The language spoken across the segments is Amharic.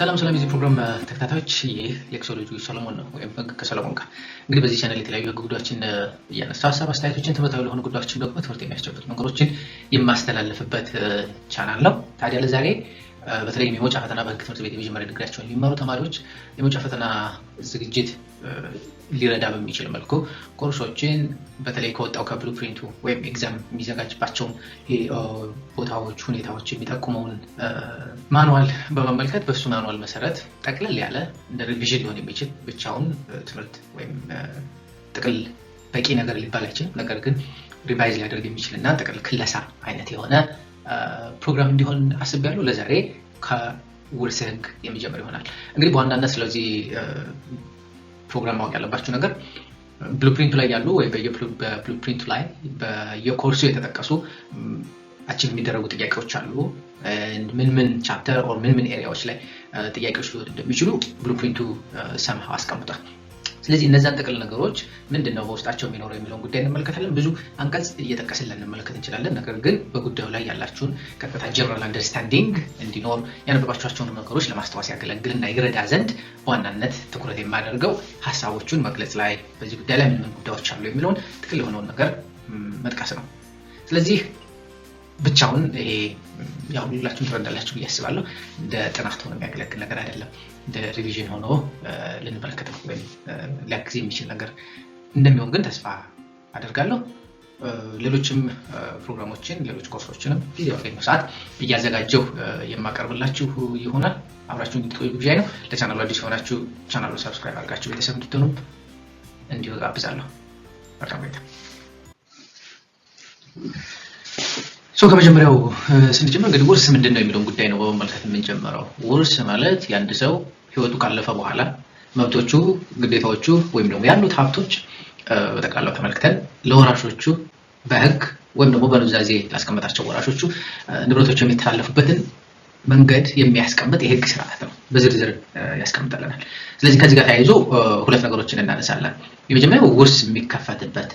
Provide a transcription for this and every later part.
ሰላም የዚህ ፕሮግራም ተከታታዮች ይህ ሌክሶሎጂ ሰለሞን ነው ወይም ህግ ከሰለሞን ጋር እንግዲህ በዚህ ቻናል የተለያዩ ህግ ጉዳዮችን እያነሳሁ ሀሳብ አስተያየቶችን ትምህርታዊ ለሆኑ ጉዳዮችን ደግሞ ትምህርት የሚያስጨብጡ ነገሮችን የማስተላልፍበት ቻናል ነው። ታዲያ ለዛሬ በተለይ የመውጫ ፈተና በህግ ትምህርት ቤት የመጀመሪያ ዲግሪያቸውን የሚማሩ ተማሪዎች የመውጫ ፈተና ዝግጅት ሊረዳ በሚችል መልኩ ኮርሶችን በተለይ ከወጣው ከብሉፕሪንቱ ወይም ኤግዛም የሚዘጋጅባቸውን ቦታዎች ሁኔታዎች የሚጠቁመውን ማኑዋል በመመልከት በሱ ማኑዋል መሰረት ጠቅለል ያለ እንደ ሪቪዥን ሊሆን የሚችል ብቻውን ትምህርት ወይም ጥቅል በቂ ነገር ሊባል አይችልም፣ ነገር ግን ሪቫይዝ ሊያደርግ የሚችልና ጥቅል ክለሳ አይነት የሆነ ፕሮግራም እንዲሆን አስቤያለሁ። ለዛሬ ከውርስ ህግ የሚጀምር ይሆናል። እንግዲህ በዋናነት ስለዚህ ፕሮግራም ማወቅ ያለባችሁ ነገር ብሉፕሪንቱ ላይ ያሉ ወይ በብሉፕሪንቱ ላይ በየኮርሱ የተጠቀሱ አቺቭ የሚደረጉ ጥያቄዎች አሉ። ምን ቻፕተር ኦር ምን ኤሪያዎች ላይ ጥያቄዎች ሊወጡ እንደሚችሉ ብሉፕሪንቱ ሰምሃው አስቀምጧል። ስለዚህ እነዛን ጥቅል ነገሮች ምንድነው በውስጣቸው የሚኖረው የሚለውን ጉዳይ እንመለከታለን። ብዙ አንቀጽ እየተጠቀስን እንመለከት እንችላለን። ነገር ግን በጉዳዩ ላይ ያላችሁን ቀጥታ ጀነራል አንደርስታንዲንግ እንዲኖር ያነበባችኋቸውን ነገሮች ለማስታወስ ያገለግልና ይረዳ ዘንድ በዋናነት ትኩረት የማደርገው ሀሳቦቹን መግለጽ ላይ በዚህ ጉዳይ ላይ ምን ጉዳዮች አሉ የሚለውን ጥቅል የሆነውን ነገር መጥቀስ ነው። ስለዚህ ብቻውን ይሄ ያው ሁላችሁም ትረዳላችሁ ብዬ አስባለሁ። እንደ ጥናት ሆኖ የሚያገለግል ነገር አይደለም። እንደ ሪቪዥን ሆኖ ልንመለከተው ወይም ሊያግዝ የሚችል ነገር እንደሚሆን ግን ተስፋ አደርጋለሁ። ሌሎችም ፕሮግራሞችን ሌሎች ኮርሶችንም ጊዜ ባገኘሁ ሰዓት እያዘጋጀሁ የማቀርብላችሁ ይሆናል። አብራችሁ እንድትቆዩ ግብዣዬ ነው። ለቻናሉ አዲስ የሆናችሁ ቻናሉ ሰብስክራይብ አድርጋችሁ ቤተሰብ እንድትሆኑ እንዲሁ ጋብዛለሁ። መልካም ቆይታ። ከመጀመሪያው ስንጀምር እንግዲህ ውርስ ምንድነው የሚለውን ጉዳይ ነው በመመልከት የምንጀምረው። ውርስ ማለት የአንድ ሰው ህይወቱ ካለፈ በኋላ መብቶቹ፣ ግዴታዎቹ ወይም ደግሞ ያሉት ሀብቶች በጠቅላላው ተመልክተን ለወራሾቹ በህግ ወይም ደግሞ በኑዛዜ ላስቀመጣቸው ወራሾቹ ንብረቶቹ የሚተላለፉበትን መንገድ የሚያስቀምጥ የህግ ስርዓት ነው። በዝርዝር ያስቀምጣልናል። ስለዚህ ከዚህ ጋር ተያይዞ ሁለት ነገሮችን እናነሳለን። የመጀመሪያው ውርስ የሚከፈትበት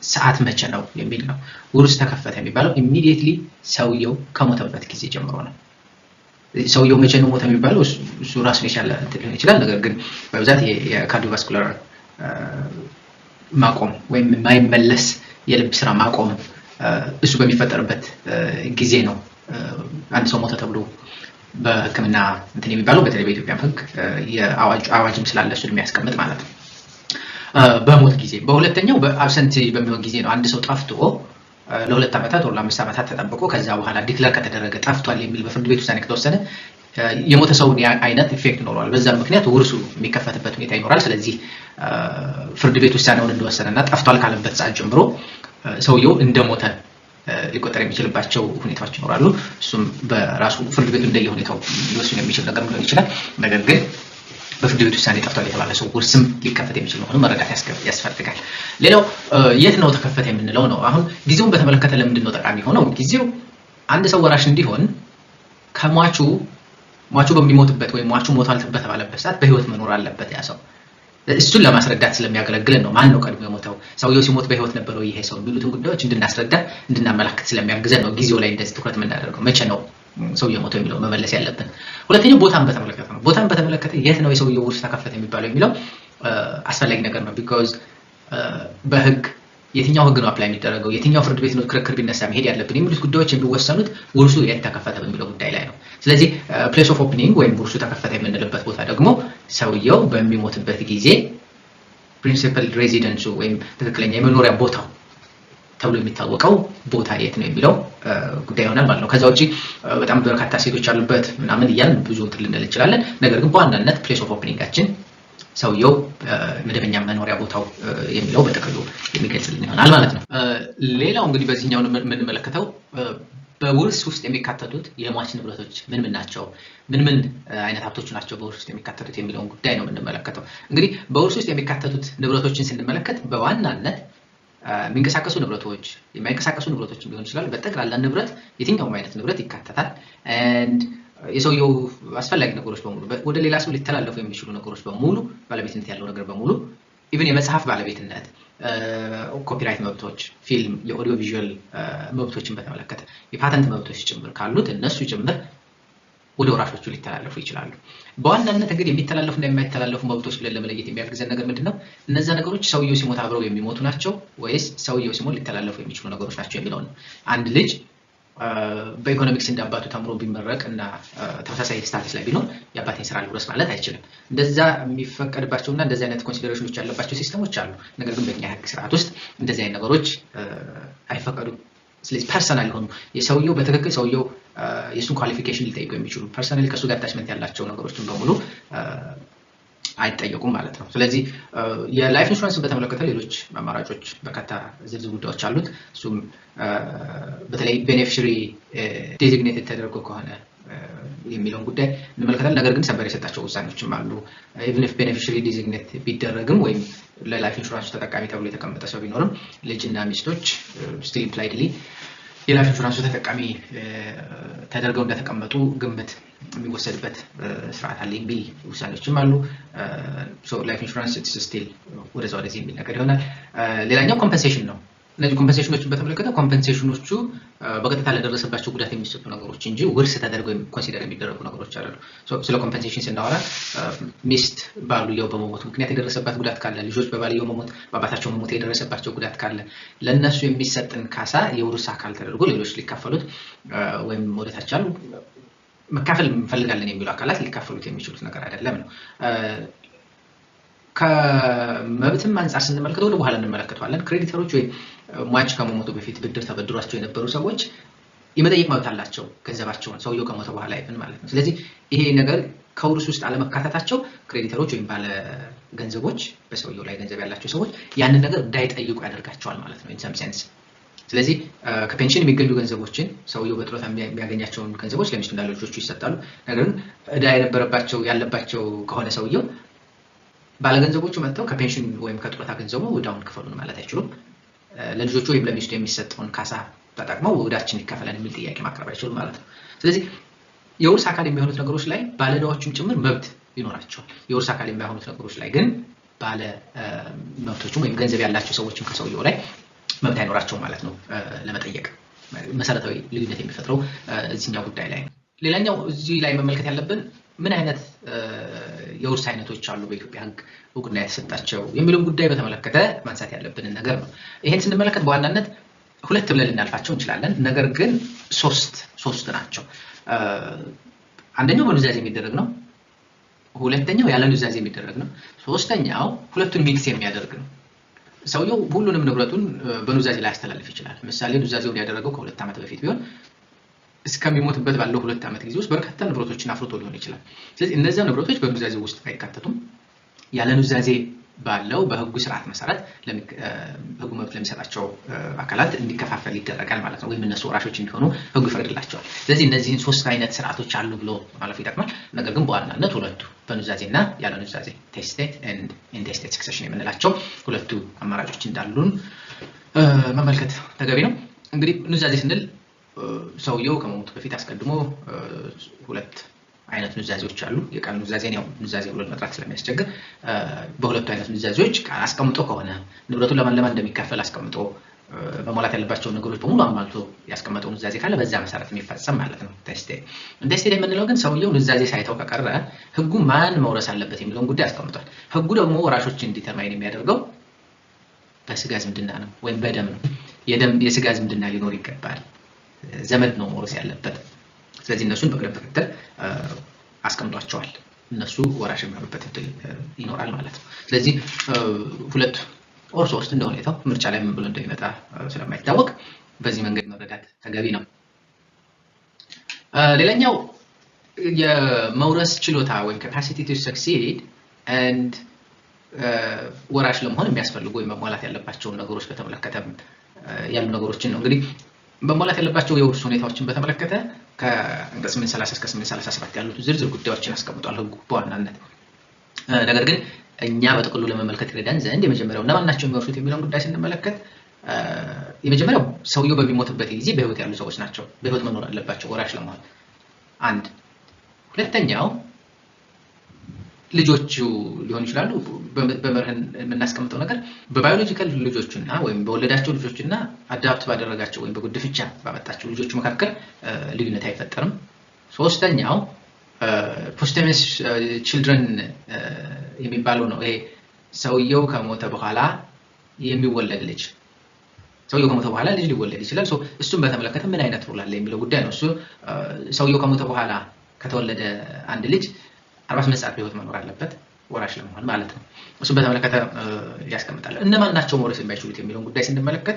ሰዓት መቼ ነው የሚል ነው። ውርስ ተከፈተ የሚባለው ኢሚዲየትሊ ሰውየው ከሞተበት ጊዜ ጀምሮ ነው። ሰውየው መቼ ነው ሞተ የሚባለው እሱ ራሱን የቻለ ሊሆን ይችላል። ነገር ግን በብዛት የካርዲዮቫስኩላር ማቆም ወይም የማይመለስ የልብ ስራ ማቆም እሱ በሚፈጠርበት ጊዜ ነው አንድ ሰው ሞተ ተብሎ በህክምና እንትን የሚባለው። በተለይ በኢትዮጵያ ህግ የአዋጅም ስላለ እሱ የሚያስቀምጥ ማለት ነው። በሞት ጊዜ በሁለተኛው በአብሰንት በሚሆን ጊዜ ነው። አንድ ሰው ጠፍቶ ለ2 ዓመታት ወር ለ5 ዓመታት ተጠብቆ ከዛ በኋላ ዲክለር ከተደረገ ጠፍቷል የሚል በፍርድ ቤት ውሳኔ ከተወሰነ የሞተ ሰውን አይነት ኢፌክት ይኖረዋል። በዛም ምክንያት ውርሱ የሚከፈትበት ሁኔታ ይኖራል። ስለዚህ ፍርድ ቤት ውሳኔውን እንደወሰነና ጠፍቷል ካለበት ሰዓት ጀምሮ ሰውየው እንደሞተ ሊቆጠር የሚችልባቸው ሁኔታዎች ይኖራሉ። እሱም በራሱ ፍርድ ቤቱ እንደየሁኔታው ሊወስን የሚችል ነገር ሊሆን ይችላል። ነገር ግን በፍርድ ቤት ውሳኔ ጠፍቷል የተባለ ሰው ውርስም ሊከፈት የሚችል መሆኑን መረዳት ያስፈልጋል። ሌላው የት ነው ተከፈተ የምንለው ነው። አሁን ጊዜውን በተመለከተ ለምንድን ነው ጠቃሚ ሆነው? ጊዜው አንድ ሰው ወራሽ እንዲሆን ከሟቹ በሚሞትበት ወይም ሟቹ ሞቷል በተባለበት ሰዓት በህይወት መኖር አለበት ያ ሰው። እሱን ለማስረዳት ስለሚያገለግለን ነው። ማን ነው ቀድሞ የሞተው፣ ሰውየው ሲሞት በህይወት ነበረው ይሄ ሰው የሚሉትን ጉዳዮች እንድናስረዳ እንድናመላክት ስለሚያግዘን ነው ጊዜው ላይ እንደዚህ ትኩረት የምናደርገው። መቼ ነው ሰውየው ሞተው የሚለው መመለስ ያለብን። ሁለተኛው ቦታን በተመለከተ ነው። ቦታን በተመለከተ የት ነው የሰውየው ውርስ ተከፈተ የሚባለው የሚለው አስፈላጊ ነገር ነው። ቢኮዝ በህግ የትኛው ህግ ነው አፕላይ የሚደረገው፣ የትኛው ፍርድ ቤት ነው ክርክር ቢነሳ መሄድ ያለብን የሚሉት ጉዳዮች የሚወሰኑት ውርሱ የት ተከፈተ በሚለው ጉዳይ ላይ ነው። ስለዚህ ፕሌስ ኦፍ ኦፕኒንግ ወይም ውርሱ ተከፈተ የምንልበት ቦታ ደግሞ ሰውየው በሚሞትበት ጊዜ ፕሪንሲፓል ሬዚደንሱ ወይም ትክክለኛ የመኖሪያ ቦታው ተብሎ የሚታወቀው ቦታ የት ነው የሚለው ጉዳይ ይሆናል ማለት ነው። ከዛ ውጪ በጣም በርካታ ሴቶች ያሉበት ምናምን እያልን ብዙ እንትን ልንል እንችላለን። ነገር ግን በዋናነት ፕሌስ ኦፍ ኦፕኒንጋችን ሰውየው መደበኛ መኖሪያ ቦታው የሚለው በጥቅሉ የሚገልጽልን ይሆናል ማለት ነው። ሌላው እንግዲህ በዚህኛው የምንመለከተው በውርስ ውስጥ የሚካተቱት የሟች ንብረቶች ምን ናቸው፣ ምን አይነት ሀብቶች ናቸው በውርስ ውስጥ የሚካተቱት የሚለውን ጉዳይ ነው የምንመለከተው። እንግዲህ በውርስ ውስጥ የሚካተቱት ንብረቶችን ስንመለከት በዋናነት የሚንቀሳቀሱ ንብረቶች፣ የማይንቀሳቀሱ ንብረቶች ሊሆን ይችላል። በጠቅላላ ንብረት የትኛውም አይነት ንብረት ይካተታል። የሰውየው አስፈላጊ ነገሮች በሙሉ ወደ ሌላ ሰው ሊተላለፉ የሚችሉ ነገሮች በሙሉ ባለቤትነት ያለው ነገር በሙሉ ኢቭን የመጽሐፍ ባለቤትነት፣ ኮፒራይት መብቶች፣ ፊልም፣ የኦዲዮ ቪዥዋል መብቶችን በተመለከተ የፓተንት መብቶች ጭምር ካሉት እነሱ ጭምር ወደ ወራሾቹ ሊተላለፉ ይችላሉ። በዋናነት እንግዲህ የሚተላለፉና የማይተላለፉ መብቶች ብለን ለመለየት የሚያግዘን ነገር ምንድነው? እነዛ ነገሮች ሰውየው ሲሞት አብረው የሚሞቱ ናቸው ወይስ ሰውየው ሲሞት ሊተላለፉ የሚችሉ ነገሮች ናቸው የሚለው ነው። አንድ ልጅ በኢኮኖሚክስ እንዳባቱ ተምሮ ቢመረቅ እና ተመሳሳይ ስታተስ ላይ ቢኖር የአባቴን ስራ ልውረስ ማለት አይችልም። እንደዛ የሚፈቀድባቸውና እንደዚህ አይነት ኮንሲደሬሽኖች ያለባቸው ሲስተሞች አሉ። ነገር ግን በእኛ ህግ ስርዓት ውስጥ እንደዚህ አይነት ነገሮች አይፈቀዱም። ስለዚህ ፐርሰናል የሆኑ የሰውየው በትክክል ሰውየው የሱን ኳሊፊኬሽን ሊጠይቁ የሚችሉ ፐርሰናሊ ከሱ ጋር አታችመንት ያላቸው ነገሮችን በሙሉ አይጠየቁም ማለት ነው። ስለዚህ የላይፍ ኢንሹራንስን በተመለከተ ሌሎች አማራጮች በርካታ ዝርዝር ጉዳዮች አሉት። እሱም በተለይ ቤኔፊሻሪ ዴዚግኔትድ ተደርጎ ከሆነ የሚለውን ጉዳይ እንመለከታለን። ነገር ግን ሰበር የሰጣቸው ውሳኔዎችም አሉ። ኢቭን ኢፍ ቤኔፊሻሪ ዴዚግኔት ቢደረግም ወይም ለላይፍ ኢንሹራንስ ተጠቃሚ ተብሎ የተቀመጠ ሰው ቢኖርም ልጅና ሚስቶች ስቲል ኢምፕላይድሊ የላይፍ ኢንሹራንሱ ተጠቃሚ ተደርገው እንደተቀመጡ ግምት የሚወሰድበት ስርዓት አለ የሚል ውሳኔዎችም አሉ። ላይፍ ኢንሹራንስ ስቲል ወደዛ ወደዚህ የሚል ነገር ይሆናል። ሌላኛው ኮምፐንሴሽን ነው። እነዚህ ኮምፐንሴሽኖችን በተመለከተ ኮምፐንሴሽኖቹ በቀጥታ ለደረሰባቸው ጉዳት የሚሰጡ ነገሮች እንጂ ውርስ ተደርገው ኮንሲደር የሚደረጉ ነገሮች አይደሉም። ስለ ኮምፐንሴሽን ስናወራ ሚስት ባልየው በመሞት ምክንያት የደረሰባት ጉዳት ካለ፣ ልጆች በባልየው መሞት በአባታቸው መሞት የደረሰባቸው ጉዳት ካለ ለእነሱ የሚሰጥን ካሳ የውርስ አካል ተደርጎ ሌሎች ሊካፈሉት ወይም ወደታች አሉ መካፈል እንፈልጋለን የሚሉ አካላት ሊካፈሉት የሚችሉት ነገር አይደለም ነው። ከመብትም አንጻር ስንመለከተው ወደ በኋላ እንመለከተዋለን። ክሬዲተሮች ወይ ሟች ከመሞቱ በፊት ብድር ተበድሯቸው የነበሩ ሰዎች የመጠየቅ መብት አላቸው ገንዘባቸውን ሰውየው ከሞተ በኋላ ይፈን ማለት ነው። ስለዚህ ይሄ ነገር ከውርስ ውስጥ አለመካተታቸው ክሬዲተሮች ወይም ባለ ገንዘቦች በሰውየው ላይ ገንዘብ ያላቸው ሰዎች ያንን ነገር እንዳይጠይቁ ያደርጋቸዋል ማለት ነው ኢን ሰም ሴንስ። ስለዚህ ከፔንሽን የሚገኙ ገንዘቦችን ሰውየው በጥሮታ የሚያገኛቸውን ገንዘቦች ለሚስቱና ለልጆቹ ይሰጣሉ። ነገር ግን ዕዳ የነበረባቸው ያለባቸው ከሆነ ሰውየው ባለገንዘቦቹ መጥተው ከፔንሽን ወይም ከጥሮታ ገንዘቡ ዕዳውን ክፈሉን ማለት አይችሉም። ለልጆቹ ወይም ለሚስቱ የሚሰጠውን ካሳ ተጠቅመው ዕዳችን ይከፈላል የሚል ጥያቄ ማቅረብ አይችሉም ማለት ነው። ስለዚህ የውርስ አካል የሚሆኑት ነገሮች ላይ ባለዕዳዎቹም ጭምር መብት ይኖራቸዋል። የውርስ አካል የሚሆኑት ነገሮች ላይ ግን ባለ መብቶችም ወይም ገንዘብ ያላቸው ሰዎችም ከሰውየው ላይ መብት አይኖራቸውም ማለት ነው። ለመጠየቅ መሰረታዊ ልዩነት የሚፈጥረው እዚህኛው ጉዳይ ላይ ነው። ሌላኛው እዚህ ላይ መመልከት ያለብን ምን አይነት የውርስ አይነቶች አሉ በኢትዮጵያ ሕግ እውቅና የተሰጣቸው የሚለውን ጉዳይ በተመለከተ ማንሳት ያለብንን ነገር ነው። ይሄን ስንመለከት በዋናነት ሁለት ብለን ልናልፋቸው እንችላለን። ነገር ግን ሶስት ናቸው። አንደኛው በኑዛዜ የሚደረግ ነው። ሁለተኛው ያለ ኑዛዜ የሚደረግ ነው። ሶስተኛው ሁለቱን ሚክስ የሚያደርግ ነው። ሰውየው ሁሉንም ንብረቱን በኑዛዜ ላይ ያስተላልፍ ይችላል። ምሳሌ ኑዛዜውን ያደረገው ከ2 ዓመት በፊት ቢሆን እስከሚሞትበት ባለው 2 ዓመት ጊዜ ውስጥ በርካታ ንብረቶችን አፍርቶ ሊሆን ይችላል። ስለዚህ እነዚያ ንብረቶች በኑዛዜ ውስጥ አይካተቱም። ያለ ኑዛዜ ባለው በህጉ ስርዓት መሰረት ህጉ መብት ለሚሰጣቸው አካላት እንዲከፋፈል ይደረጋል ማለት ነው። ወይም እነሱ ወራሾች እንዲሆኑ ህጉ ይፈቅድላቸዋል። ስለዚህ እነዚህን 3 አይነት ስርዓቶች አሉ ብሎ ማለፍ ይጠቅማል። ነገር ግን በዋናነት ሁለቱ በኑዛዜና ያለ ኑዛዜ ቴስቴት ኤንድ ኢንቴስቴት ሰክሰሽን የምንላቸው ሁለቱ አማራጮች እንዳሉን መመልከት ተገቢ ነው። እንግዲህ ኑዛዜ ስንል ሰውየው ከመሞቱ በፊት አስቀድሞ 2 አይነት ኑዛዜዎች አሉ። የቃል ኑዛዜ ነው ኑዛዜ ብሎ መጥራት ስለሚያስቸግር በሁለቱ አይነት ኑዛዜዎች ቃል አስቀምጦ ከሆነ ንብረቱን ለማን እንደሚካፈል አስቀምጦ በመሟላት ያለባቸው ነገሮች በሙሉ አሟልቶ ያስቀመጠው ኑዛዜ ካለ በዛ መሰረት የሚፈጸም ማለት ነው። ቴስቴት የምንለው ግን ሰውየው ኑዛዜ ሳይተው ከቀረ ህጉ ማን መውረስ አለበት የሚለውን ጉዳይ አስቀምጧል። ህጉ ደግሞ ወራሾችን ዲተርማይን የሚያደርገው በስጋ ዝምድና ነው ወይም በደም ነው። የስጋ ዝምድና ሊኖር ይገባል። ዘመድ ነው መውረስ ያለበት። ስለዚህ እነሱን በቅደም ተከተል አስቀምጧቸዋል። እነሱ ወራሽ የሚሆኑበት እድል ይኖራል ማለት ነው። ስለዚህ 2 ኦር 3 እንደ ሁኔታው ምርጫ ላይ ምን ብሎ እንደሚመጣ ስለማይታወቅ በዚህ መንገድ መረዳት ተገቢ ነው። ሌላኛው የመውረስ ችሎታ ወይም capacity to succeed and ወራሽ ለመሆን የሚያስፈልጉ ወይም መሟላት ያለባቸውን ነገሮች በተመለከተ ያሉ ነገሮችን ነው። እንግዲህ መሟላት ያለባቸው የውርስ ሁኔታዎችን በተመለከተ ከአንቀጽ 830 እስከ 837 ያሉት ዝርዝር ጉዳዮችን አስቀምጧል ህጉ በዋናነት። ነገር ግን እኛ በጥቅሉ ለመመልከት ይረዳን ዘንድ የመጀመሪያው እነማን ናቸው የሚወርሱት የሚለውን ጉዳይ ስንመለከት የመጀመሪያው ሰውየው በሚሞትበት ጊዜ በህይወት ያሉ ሰዎች ናቸው። በህይወት መኖር አለባቸው ወራሽ ለመሆን። አንድ ሁለተኛው ልጆቹ ሊሆኑ ይችላሉ። በመርህን የምናስቀምጠው ነገር በባዮሎጂካል ልጆቹና ወይም በወለዳቸው ልጆችና አዳፕት ባደረጋቸው ወይም በጉድፍቻ ባመጣቸው ልጆቹ መካከል ልዩነት አይፈጠርም። ሶስተኛው ፖስቴመስ ችልድረን የሚባለው ነው። ይሄ ሰውየው ከሞተ በኋላ የሚወለድ ልጅ ሰውየው ከሞተ በኋላ ልጅ ሊወለድ ይችላል። እሱን በተመለከተ ምን አይነት ሩል አለ የሚለው ጉዳይ ነው። እሱ ሰውየው ከሞተ በኋላ ከተወለደ አንድ ልጅ 48 ሰዓት በህይወት መኖር አለበት ወራሽ ለመሆን ማለት ነው። እሱን በተመለከተ ያስቀምጣል። እነማን ናቸው መውረስ የማይችሉት የሚለውን ጉዳይ ስንመለከት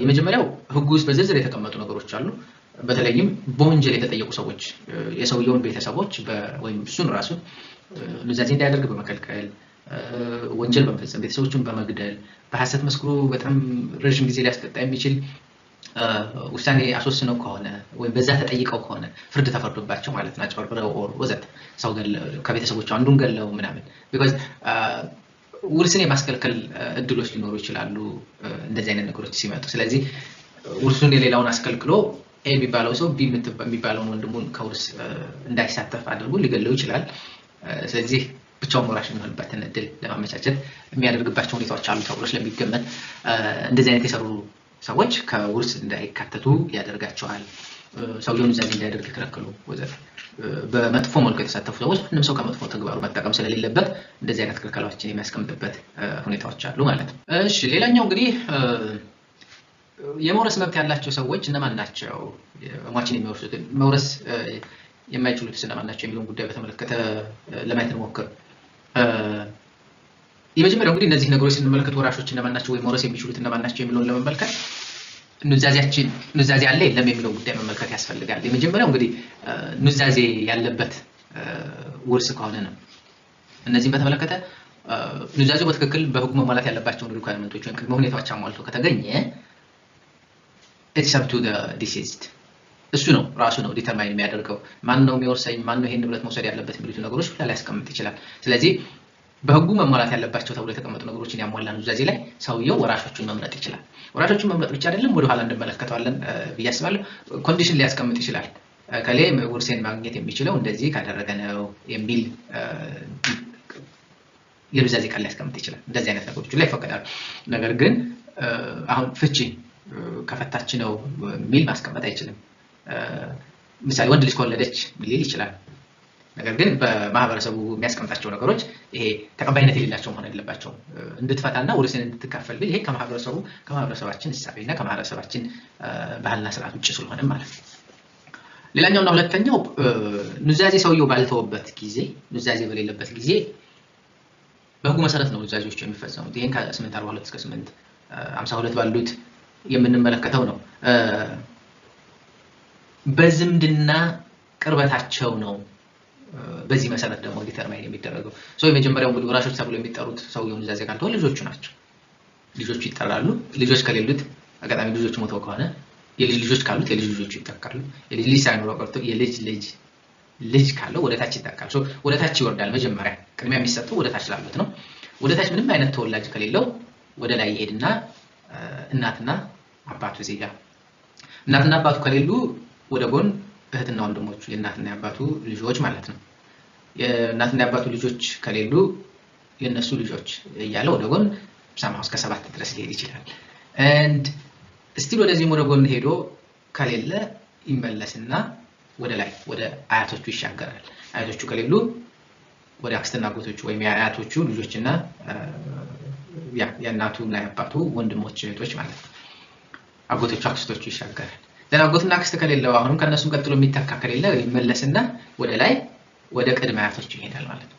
የመጀመሪያው ህጉ ውስጥ በዝርዝር የተቀመጡ ነገሮች አሉ። በተለይም በወንጀል የተጠየቁ ሰዎች የሰውየውን ቤተሰቦች ወይም እሱን ራሱ ኑዛዜ እንዳያደርግ በመከልከል ወንጀል በመፈጸም ቤተሰቦቹን በመግደል በሐሰት መስክሮ በጣም ረጅም ጊዜ ሊያስቀጣ የሚችል ውሳኔ አስወስነው ከሆነ ወይም በዛ ተጠይቀው ከሆነ ፍርድ ተፈርዶባቸው ማለት ነው አጭበርብረው ወዘተ ሰው ከቤተሰቦቹ አንዱን ገለው ምናምን ቢኮዝ ውርስን የማስከልከል እድሎች ሊኖሩ ይችላሉ እንደዚህ አይነት ነገሮች ሲመጡ። ስለዚህ ውርሱን የሌላውን አስከልክሎ ኤ የሚባለው ሰው ቢ የሚባለውን ወንድሙን ከውርስ እንዳይሳተፍ አድርጎ ሊገለው ይችላል። ስለዚህ ብቻውን ወራሽ የሚሆንበትን እድል ለማመቻቸት የሚያደርግባቸው ሁኔታዎች አሉ ተብሎ ስለሚገመት እንደዚህ አይነት የሰሩ ሰዎች ከውርስ እንዳይካተቱ ያደርጋቸዋል። ሰውየውን ኑዛዜ እንዳያደርግ ይከለክሉ ወዘተ። በመጥፎ መልኩ የተሳተፉ ሰዎች ምንም ሰው ከመጥፎ ተግባሩ መጠቀም ስለሌለበት እንደዚህ አይነት ክልከላዎችን የሚያስቀምጥበት ሁኔታዎች አሉ ማለት ነው። እሺ ሌላኛው እንግዲህ የመውረስ መብት ያላቸው ሰዎች እነማን ናቸው? ሟችን የሚወርሱት መውረስ የማይችሉት እነማን ናቸው የሚለውን ጉዳይ በተመለከተ ለማየት እንሞክር። የመጀመሪያው እንግዲህ እነዚህ ነገሮች ስንመለከት ወራሾች እነማን ናቸው ወይ መውረስ የሚችሉት እነማን ናቸው የሚለውን ለመመልከት ኑዛዜ አለ የለም የሚለው ጉዳይ መመልከት ያስፈልጋል። የመጀመሪያው እንግዲህ ኑዛዜ ያለበት ውርስ ከሆነ ነው። እነዚህን በተመለከተ ኑዛዜው በትክክል በህጉ መሟላት ያለባቸውን ሪኳየርመንቶች ወይም ቅድመ ሁኔታዎች አሟልቶ ከተገኘ it's up to the deceased እሱ ነው ራሱ ነው ዲተርማይን የሚያደርገው ማን ነው የሚወርሰኝ ማን ነው ይሄን ንብረት መውሰድ ያለበት የሚሉት ነገሮች ሁሉ ላይ ያስቀምጥ ይችላል። ስለዚህ በህጉ መሟላት ያለባቸው ተብሎ የተቀመጡ ነገሮችን ያሟላ ኑዛዜ ላይ ሰውየው ወራሾቹን መምረጥ ይችላል። ወራሾቹን መምረጥ ብቻ አይደለም ወደ ኋላ እንመለከተዋለን ብዬ አስባለሁ። ኮንዲሽን ሊያስቀምጥ ይችላል። ከሌ ውርሴን ማግኘት የሚችለው እንደዚህ ካደረገ ነው የሚል የኑዛዜ ቃል ሊያስቀምጥ ይችላል። እንደዚህ አይነት ነገሮች ላይ ይፈቀዳሉ። ነገር ግን አሁን ፍቺ ከፈታች ነው ሚል ማስቀመጥ አይችልም። ምሳሌ ወንድ ልጅ ከወለደች ሊል ይችላል። ነገር ግን በማህበረሰቡ የሚያስቀምጣቸው ነገሮች ይሄ ተቀባይነት የሌላቸው መሆን የለባቸውም። እንድትፈታና ውርስን እንድትካፈል ብል ይሄ ከማህበረሰባችን እሳቤና ከማህበረሰባችን ባህልና ስርዓት ውጭ ስለሆነ ማለት ነው። ሌላኛውና ሁለተኛው ኑዛዜ ሰውየው ባልተወበት ጊዜ ኑዛዜ በሌለበት ጊዜ በህጉ መሰረት ነው ኑዛዜዎች የሚፈጸሙት። ይሄን ከ842 እስከ 852 ባሉት የምንመለከተው ነው። በዝምድና ቅርበታቸው ነው በዚህ መሰረት ደግሞ ዲተርማይን የሚደረገው። የመጀመሪያው እንግዲህ ወራሾች ተብሎ የሚጠሩት ሰውየው ኑዛዜ ካልተወ ልጆቹ ናቸው። ልጆቹ ይጠራሉ። ልጆች ከሌሉት አጋጣሚ ልጆቹ ሞተው ከሆነ የልጅ ልጆች ካሉት የልጅ ልጆቹ ይተካሉ። የልጅ ልጅ ሳይኖረው ቀርቶ የልጅ ልጅ ካለው ወደ ታች ይተካል። ወደ ታች ይወርዳል። መጀመሪያ ቅድሚያ የሚሰጠው ወደ ታች ላሉት ነው። ወደ ታች ምንም አይነት ተወላጅ ከሌለው ወደ ላይ ይሄድና እናትና አባቱ ዜጋ እናትና አባቱ ከሌሉ ወደ ጎን እህትና ወንድሞቹ የእናትና የአባቱ ልጆች ማለት ነው። የእናትና የአባቱ ልጆች ከሌሉ የነሱ ልጆች እያለ ወደ ጎን ሰማው እስከ 7 ድረስ ሊሄድ ይችላል። and still ወደዚህ ወደ ጎን ሄዶ ከሌለ ይመለስና ወደ ላይ ወደ አያቶቹ ይሻገራል። አያቶቹ ከሌሉ ወደ አክስትና አጎቶቹ ወይም የአያቶቹ ልጆችና የእናቱና የአባቱ ወንድሞች እህቶች ማለት ነው። አጎቶቹ አክስቶቹ ይሻገራል። አጎትና አክስት ከሌለው አሁንም ከነሱም ቀጥሎ የሚተካ ከሌለ ይመለስና ወደ ላይ ወደ ቅድመ አያቶቹ ይሄዳል ማለት ነው።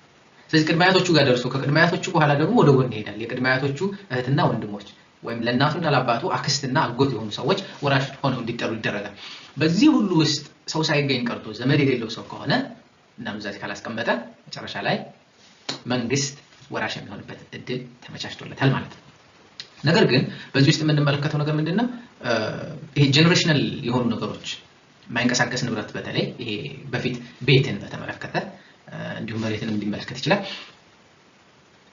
ስለዚህ ቅድመ አያቶቹ ጋር ደርሶ ከቅድመ አያቶቹ በኋላ ደግሞ ወደ ጎን ይሄዳል። የቅድመ አያቶቹ እህትና ወንድሞች ወይም ለእናቱና ለአባቱ አክስትና አጎት የሆኑ ሰዎች ወራሽ ሆነው እንዲጠሩ ይደረጋል። በዚህ ሁሉ ውስጥ ሰው ሳይገኝ ቀርቶ ዘመድ የሌለው ሰው ከሆነ እና ኑዛዜ ካላስቀመጠ መጨረሻ ላይ መንግስት ወራሽ የሚሆንበት እድል ተመቻችቶለታል ማለት ነው። ነገር ግን በዚህ ውስጥ የምንመለከተው ነገር ምንድነው? ይሄ ጄነሬሽናል የሆኑ ነገሮች የማይንቀሳቀስ ንብረት በተለይ ይሄ በፊት ቤትን በተመለከተ እንዲሁም መሬትን እንዲመለከት ይችላል።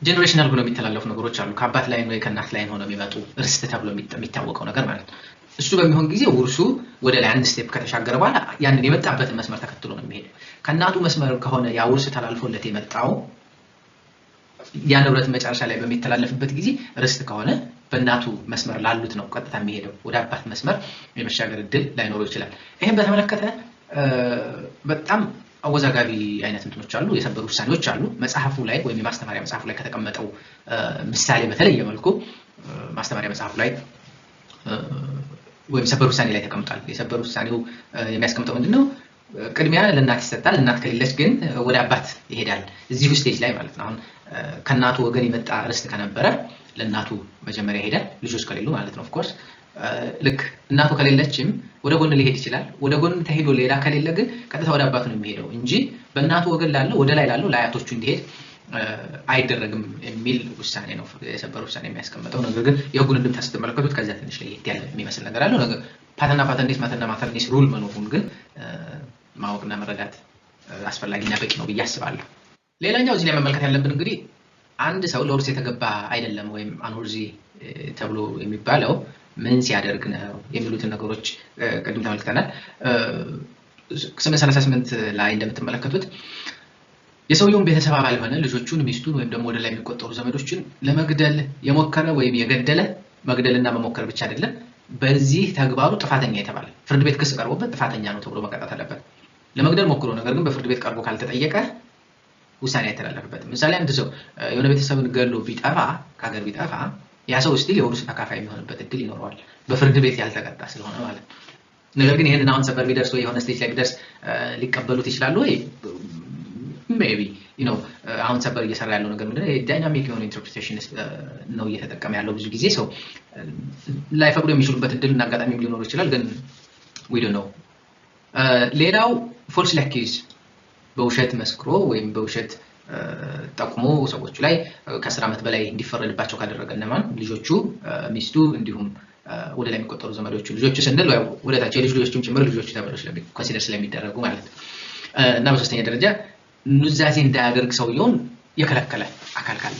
ጄነሬሽናል ብሎ የሚተላለፉ ነገሮች አሉ። ከአባት ላይ ወይ ከእናት ላይ ሆነው የሚመጡ ርስት ተብሎ የሚታወቀው ነገር ማለት ነው። እሱ በሚሆን ጊዜ ውርሱ ወደ ላይ አንድ ስቴፕ ከተሻገረ በኋላ ያንን የመጣበትን መስመር ተከትሎ ነው የሚሄድ። ከእናቱ መስመር ከሆነ ያ ውርስ ተላልፎለት የመጣው ያ ንብረት መጨረሻ ላይ በሚተላለፍበት ጊዜ ርስት ከሆነ በእናቱ መስመር ላሉት ነው ቀጥታ የሚሄደው። ወደ አባት መስመር የመሻገር እድል ላይኖረው ይችላል። ይሄን በተመለከተ በጣም አወዛጋቢ አይነት እንትኖች አሉ፣ የሰበር ውሳኔዎች አሉ። መጽሐፉ ላይ ወይም የማስተማሪያ መጽሐፉ ላይ ከተቀመጠው ምሳሌ በተለየ መልኩ ማስተማሪያ መጽሐፉ ላይ ወይም ሰበር ውሳኔ ላይ ተቀምጧል። የሰበር ውሳኔው የሚያስቀምጠው ምንድነው? ቅድሚያ ለእናት ይሰጣል። እናት ከሌለች ግን ወደ አባት ይሄዳል። እዚሁ ስቴጅ ላይ ማለት ነው። አሁን ከእናቱ ወገን የመጣ ርስት ከነበረ ለእናቱ መጀመሪያ ይሄዳል፣ ልጆች ከሌሉ ማለት ነው። ኦፍ ኮርስ ልክ እናቱ ከሌለችም ወደ ጎን ሊሄድ ይችላል። ወደ ጎን ተሄዶ ሌላ ከሌለ ግን ቀጥታ ወደ አባቱ ነው የሚሄደው እንጂ በእናቱ ወገን ላለው ወደ ላይ ላለው ለአያቶቹ እንዲሄድ አይደረግም የሚል ውሳኔ ነው የሰበር ውሳኔ የሚያስቀምጠው። ነገር ግን የህጉን እንድምታ ስትመለከቱት ከዛ ትንሽ ለየት ያለ የሚመስል ነገር አለው። ነገር ፓተርና ፓተርኔስ ማተርና ማተርኔስ ሩል መኖሩን ግን ማወቅና መረዳት አስፈላጊና በቂ ነው ብዬ አስባለሁ። ሌላኛው እዚህ ላይ መመልከት ያለብን እንግዲህ አንድ ሰው ለውርስ የተገባ አይደለም ወይም አንወርዚ ተብሎ የሚባለው ምን ሲያደርግ ነው የሚሉትን ነገሮች ቅድም ተመልክተናል። 838 ላይ እንደምትመለከቱት የሰውየውን ቤተሰብ አባል የሆነ ልጆቹን፣ ሚስቱን ወይም ደግሞ ወደ ላይ የሚቆጠሩ ዘመዶችን ለመግደል የሞከረ ወይም የገደለ መግደልና መሞከር ብቻ አይደለም፣ በዚህ ተግባሩ ጥፋተኛ የተባለ ፍርድ ቤት ክስ ቀርቦበት ጥፋተኛ ነው ተብሎ መቀጣት አለበት። ለመግደል ሞክሮ ነገር ግን በፍርድ ቤት ቀርቦ ካልተጠየቀ ውሳኔ አይተላለፍበትም። ምሳሌ አንድ ሰው የሆነ ቤተሰብን ገሎ ቢጠፋ ከሀገር ቢጠፋ ያ ሰው ስቲል የውርስ ተካፋይ የሚሆንበት እድል ይኖረዋል፣ በፍርድ ቤት ያልተቀጣ ስለሆነ ማለት ነው። ነገር ግን ይህንን አሁን ሰበር ቢደርስ ወይ የሆነ ስቴጅ ላይ ቢደርስ ሊቀበሉት ይችላሉ ወይ? ሜቢ አሁን ሰበር እየሰራ ያለው ነገር ምንድነው? ዳይናሚክ የሆነ ኢንተርፕሪቴሽን ነው እየተጠቀመ ያለው። ብዙ ጊዜ ሰው ላይፈቅዱ የሚችሉበት እድልና አጋጣሚም ሊኖሩ ይችላል፣ ግን ዊ ዶንት ኖ። ሌላው ፎልስ አኪዝ በውሸት መስክሮ ወይም በውሸት ጠቁሞ ሰዎቹ ላይ ከ10 ዓመት በላይ እንዲፈረድባቸው ካደረገ እነማን? ልጆቹ፣ ሚስቱ እንዲሁም ወደ ላይ የሚቆጠሩ ዘመዶቹ። ልጆቹ ስንል ወደ ታች የልጅ ልጆችም ጭምር ልጆቹ ተብለው ኮንሲደር ስለሚደረጉ ማለት ነው። እና በሶስተኛ ደረጃ ኑዛዜ እንዳያደርግ ሰውየውን የከለከለ አካል ካለ፣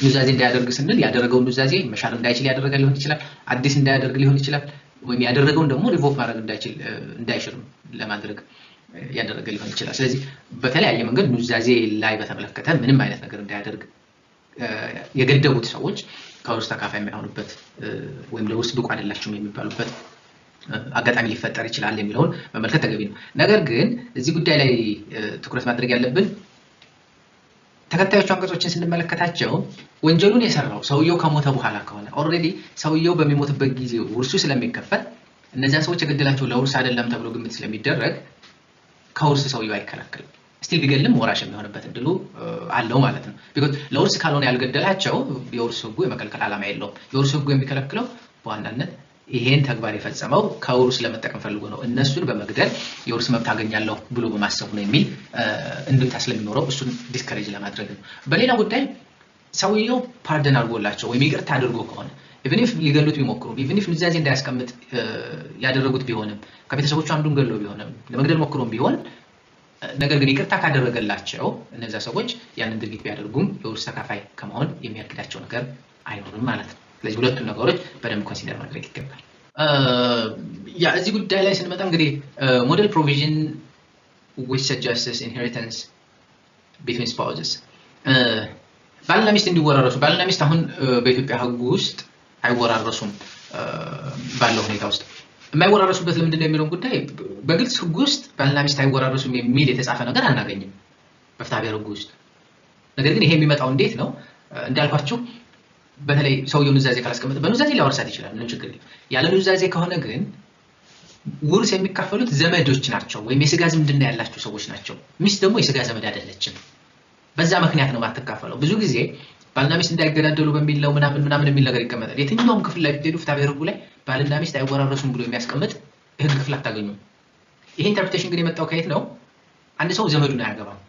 ኑዛዜ እንዳያደርግ ስንል ያደረገውን ኑዛዜ መሻር እንዳይችል ያደረገ ሊሆን ይችላል፣ አዲስ እንዳያደርግ ሊሆን ይችላል፣ ወይም ያደረገውን ደግሞ ሪቮክ ማድረግ እንዳይችልም ለማድረግ ያደረገ ሊሆን ይችላል። ስለዚህ በተለያየ መንገድ ኑዛዜ ላይ በተመለከተ ምንም አይነት ነገር እንዳያደርግ የገደቡት ሰዎች ከውርስ ተካፋይ የሚሆኑበት ወይም ለውርስ ብቁ አይደላችሁም የሚባሉበት አጋጣሚ ሊፈጠር ይችላል የሚለውን መመልከት ተገቢ ነው። ነገር ግን እዚህ ጉዳይ ላይ ትኩረት ማድረግ ያለብን ተከታዮቹ አንቀጾችን ስንመለከታቸው ወንጀሉን የሰራው ሰውየው ከሞተ በኋላ ከሆነ ኦልሬዲ ሰውየው በሚሞትበት ጊዜ ውርሱ ስለሚከፈል እነዚያን ሰዎች የገደላቸው ለውርስ አይደለም ተብሎ ግምት ስለሚደረግ ከውርስ ሰውየው አይከለከልም። ስቲል ቢገልም ወራሽ የሚሆንበት እድሉ አለው ማለት ነው። ቢኮዝ ለውርስ ካልሆነ ያልገደላቸው የውርስ ህጉ የመከልከል ዓላማ የለውም። የውርስ ህጉ የሚከለክለው በዋናነት ይሄን ተግባር የፈጸመው ከውርስ ለመጠቀም ፈልጎ ነው፣ እነሱን በመግደል የውርስ መብት አገኛለሁ ብሎ በማሰቡ ነው የሚል እንድምታ ስለሚኖረው እሱን ዲስከሬጅ ለማድረግ ነው። በሌላ ጉዳይ ሰውየው ፓርደን አድርጎላቸው ወይም ይቅርታ አድርጎ ከሆነ ኢቭን ኢፍ ሊገሉት ቢሞክሩ ኢቭን ኢፍ ኑዛዜ እንዳያስቀምጥ ያደረጉት ቢሆንም ከቤተሰቦቹ አንዱን ገሎ ቢሆንም ለመግደል ሞክሮም ቢሆን ነገር ግን ይቅርታ ካደረገላቸው እነዛ ሰዎች ያንን ድርጊት ቢያደርጉም የውርስ ተካፋይ ከመሆን የሚያግዳቸው ነገር አይኖርም ማለት ነው። ስለዚህ ሁለቱም ነገሮች በደንብ ኮንሲደር ማድረግ ይገባል። እዚህ ጉዳይ ላይ ስንመጣ እንግዲህ ሞዴል ፕሮቪዥን which suggests inheritance between spouses ባልና ሚስት እንዲወራረሱ ባልና ሚስት አሁን በኢትዮጵያ ህግ ውስጥ አይወራረሱም። ባለው ሁኔታ ውስጥ የማይወራረሱበት ለምንድን ነው የሚለውን ጉዳይ በግልጽ ህግ ውስጥ ባልና ሚስት አይወራረሱም የሚል የተጻፈ ነገር አናገኝም በፍትሐብሔር ህግ ውስጥ። ነገር ግን ይሄ የሚመጣው እንዴት ነው እንዳልኳችሁ በተለይ ሰውየው ኑዛዜ ካላስቀመጠ በኑዛዜ ሊያወርሳት ይችላል፣ ምንም ችግር የለም። ያለ ኑዛዜ ከሆነ ግን ውርስ የሚካፈሉት ዘመዶች ናቸው ወይም የስጋ ዝምድና ያላቸው ሰዎች ናቸው። ሚስት ደግሞ የስጋ ዘመድ አይደለችም። በዛ ምክንያት ነው ማትካፈለው። ብዙ ጊዜ ባልና ሚስት እንዳይገዳደሉ በሚል ነው ምናምን የሚል ነገር ይቀመጣል። የትኛውም ክፍል ላይ ብትሄዱ ፍትሐብሔር ህጉ ላይ ባልና ሚስት አይወራረሱም ብሎ የሚያስቀምጥ የህግ ክፍል አታገኙም። ይሄ ኢንተርፕሬቴሽን ግን የመጣው ከየት ነው? አንድ ሰው ዘመዱን አያገባም፣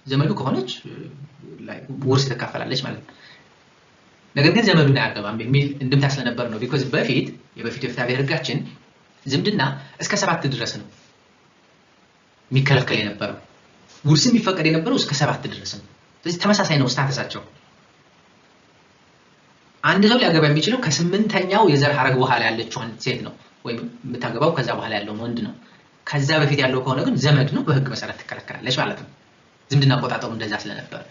ዘመዱ ከሆነች ውርስ ትካፈላለች ማለት ነው። ነገር ግን ዘመዱን አያገባም የሚል እንድምታ ስለነበር ነው። ቢኮዝ በፊት የፍትሐብሔር ህጋችን ዝምድና እስከ 7 ድረስ ነው የሚከለከል የነበረው፣ ውርስ የሚፈቀድ የነበረው እስከ 7 ድረስ ነው። ስለዚህ ተመሳሳይ ነው ስታተሳቸው። አንድ ሰው ሊያገባ የሚችለው ከ8ኛው የዘር ሐረግ በኋላ ያለችው አንድ ሴት ነው፣ ወይም የምታገባው ከዛ በኋላ ያለው ወንድ ነው። ከዛ በፊት ያለው ከሆነ ግን ዘመድ ነው፣ በህግ መሰረት ትከለከላለች ማለት ነው። ዝምድና አቆጣጠሩ እንደዛ ስለነበር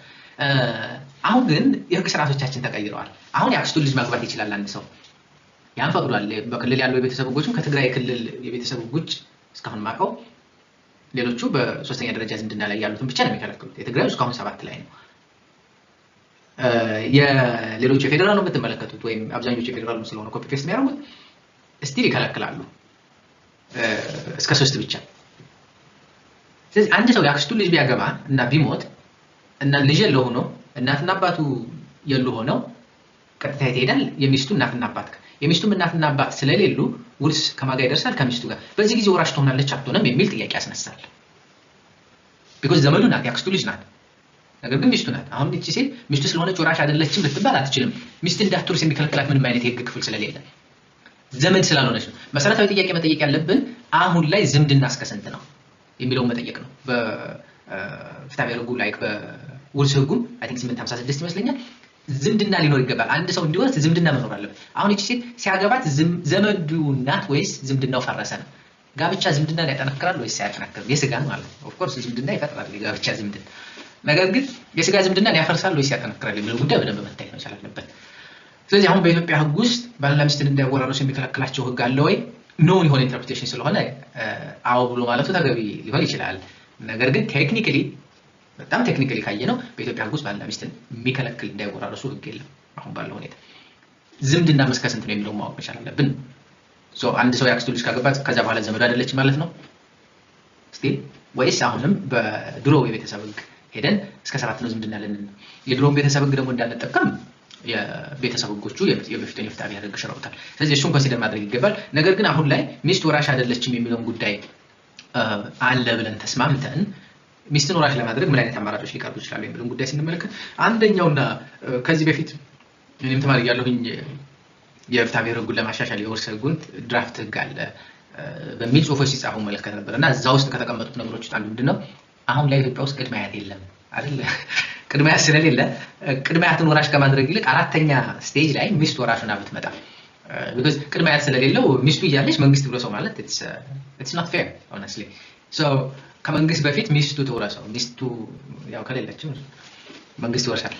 አሁን ግን የህግ ስርዓቶቻችን ተቀይረዋል። አሁን የአክስቱን ልጅ ማግባት ይችላል አንድ ሰው፣ ያን ፈቅዷል። በክልል ያለው የቤተሰብ ህጎችም ከትግራይ ክልል የቤተሰብ ህጎች እስካሁን ማቀው ሌሎቹ በሶስተኛ ደረጃ ዝምድና ላይ ያሉትን ብቻ ነው የሚከለክሉት። የትግራይ እስካሁን 7 ላይ ነው። የሌሎች የፌደራል ነው የምትመለከቱት ወይም አብዛኞቹ የፌደራል ስለሆነ ኮፒ ፔስት የሚያደርጉት ስቲል ይከለክላሉ እስከ 3 ብቻ። ስለዚህ አንድ ሰው ያክስቱን ልጅ ቢያገባ እና ቢሞት እና ልጅ የለው ሆኖ እናትና አባቱ የሉ ሆነው ቀጥታ ይሄዳል የሚስቱ እናትና አባት ጋር። የሚስቱም እናትና አባት ስለሌሉ ውርስ ከማጋ ይደርሳል ከሚስቱ ጋር። በዚህ ጊዜ ወራሽ ትሆናለች አትሆንም የሚል ጥያቄ ያስነሳል። ቢኮዝ ዘመዱ ናት፣ ያክስቱ ልጅ ናት። ነገር ግን ሚስቱ ናት። አሁን እቺ ሴት ሚስቱ ስለሆነች ወራሽ አይደለችም ልትባል አትችልም። ሚስት እንዳትወርስ የሚከለክላት ምንም አይነት የህግ ክፍል ስለሌለ ዘመድ ስላልሆነች ነው። መሰረታዊ ጥያቄ መጠየቅ ያለብን አሁን ላይ ዝምድና እስከ ስንት ነው የሚለውን መጠየቅ ነው። በፍትሐብሔር ህጉ ላይ በውርስ ህጉ አይ ቲንክ 856 ይመስለኛል ዝምድና ሊኖር ይገባል። አንድ ሰው እንዲወርስ ዝምድና መኖር አለበት። አሁን እቺ ሴት ሲያገባት ዘመዱ ናት ወይስ ዝምድናው ፈረሰ ነው? ጋብቻ ዝምድናን ያጠናክራል ወይስ አያጠናክርም? የስጋ ማለት ነው። ኦፍ ኮርስ ዝምድና ይፈጥራል የጋብቻ ዝምድና። ነገር ግን የስጋ ዝምድናን ያፈርሳል ወይስ ያጠናክራል የሚለው ጉዳይ በደንብ መታየት መቻል አለበት። ስለዚህ አሁን በኢትዮጵያ ህግ ውስጥ ባልና ሚስትን እንዳይወራረሱ የሚከለክላቸው ህግ አለ ወይ? ኖን የሆነ ኢንተርፕሬቴሽን ስለሆነ አዎ ብሎ ማለቱ ተገቢ ሊሆን ይችላል። ነገር ግን ቴክኒካሊ በጣም ቴክኒካሊ ካየነው በኢትዮጵያ ህግ ውስጥ ባልና ሚስትን የሚከለክል እንዳይወራረሱ ህግ የለም። አሁን ባለው ሁኔታ ዝምድና እስከ ስንት ነው የሚለው ማወቅ መቻል አለብን። አንድ ሰው ያክስቱ ልጅ ካገባት ከዛ በኋላ ዘመድ አይደለች ማለት ነው ስቲል ወይስ አሁንም በድሮ የቤተሰብ ህግ ሄደን እስከ 7 ነው ዝምድና ለን የድሮውን ቤተሰብ ህግ ደግሞ እንዳንጠቀም የቤተሰብ ህጎቹ የበፊቱን የፍትሐብሔር ህግ ሽረውታል። ስለዚህ እሱን ኮንሲደር ማድረግ ይገባል። ነገር ግን አሁን ላይ ሚስት ወራሽ አይደለችም የሚለውን ጉዳይ አለ ብለን ተስማምተን ሚስትን ወራሽ ለማድረግ ምን አይነት አማራጮች ሊቀርቡ ይችላሉ የሚለውን ጉዳይ ስንመለከት አንደኛውና ከዚህ በፊት እኔም ተማሪ ያለሁኝ የፍትሐብሔር ህጉን ለማሻሻል የውርስ ህጉን ድራፍት ህግ አለ በሚል ጽሁፎች ሲጻፉ መለከት ነበርና እዛ ውስጥ ከተቀመጡት ነገሮች ውስጥ አንዱ ምንድነው አሁን ላይ ኢትዮጵያ ውስጥ ቅድመ አያት የለም አይደል? ቅድመ አያት ስለሌለ ቅድመ አያትን ወራሽ ከማድረግ ይልቅ 4ኛ ስቴጅ ላይ ሚስት ወራሽ ሆና ብትመጣ because ቅድመ አያት ስለሌለው ሚስቱ እያለች መንግስት ብሎ ሰው ማለት it's not fair honestly so ከመንግስት በፊት ሚስቱ ተወራሰው ሚስቱ ያው ከሌለችም መንግስት ይወርሳል።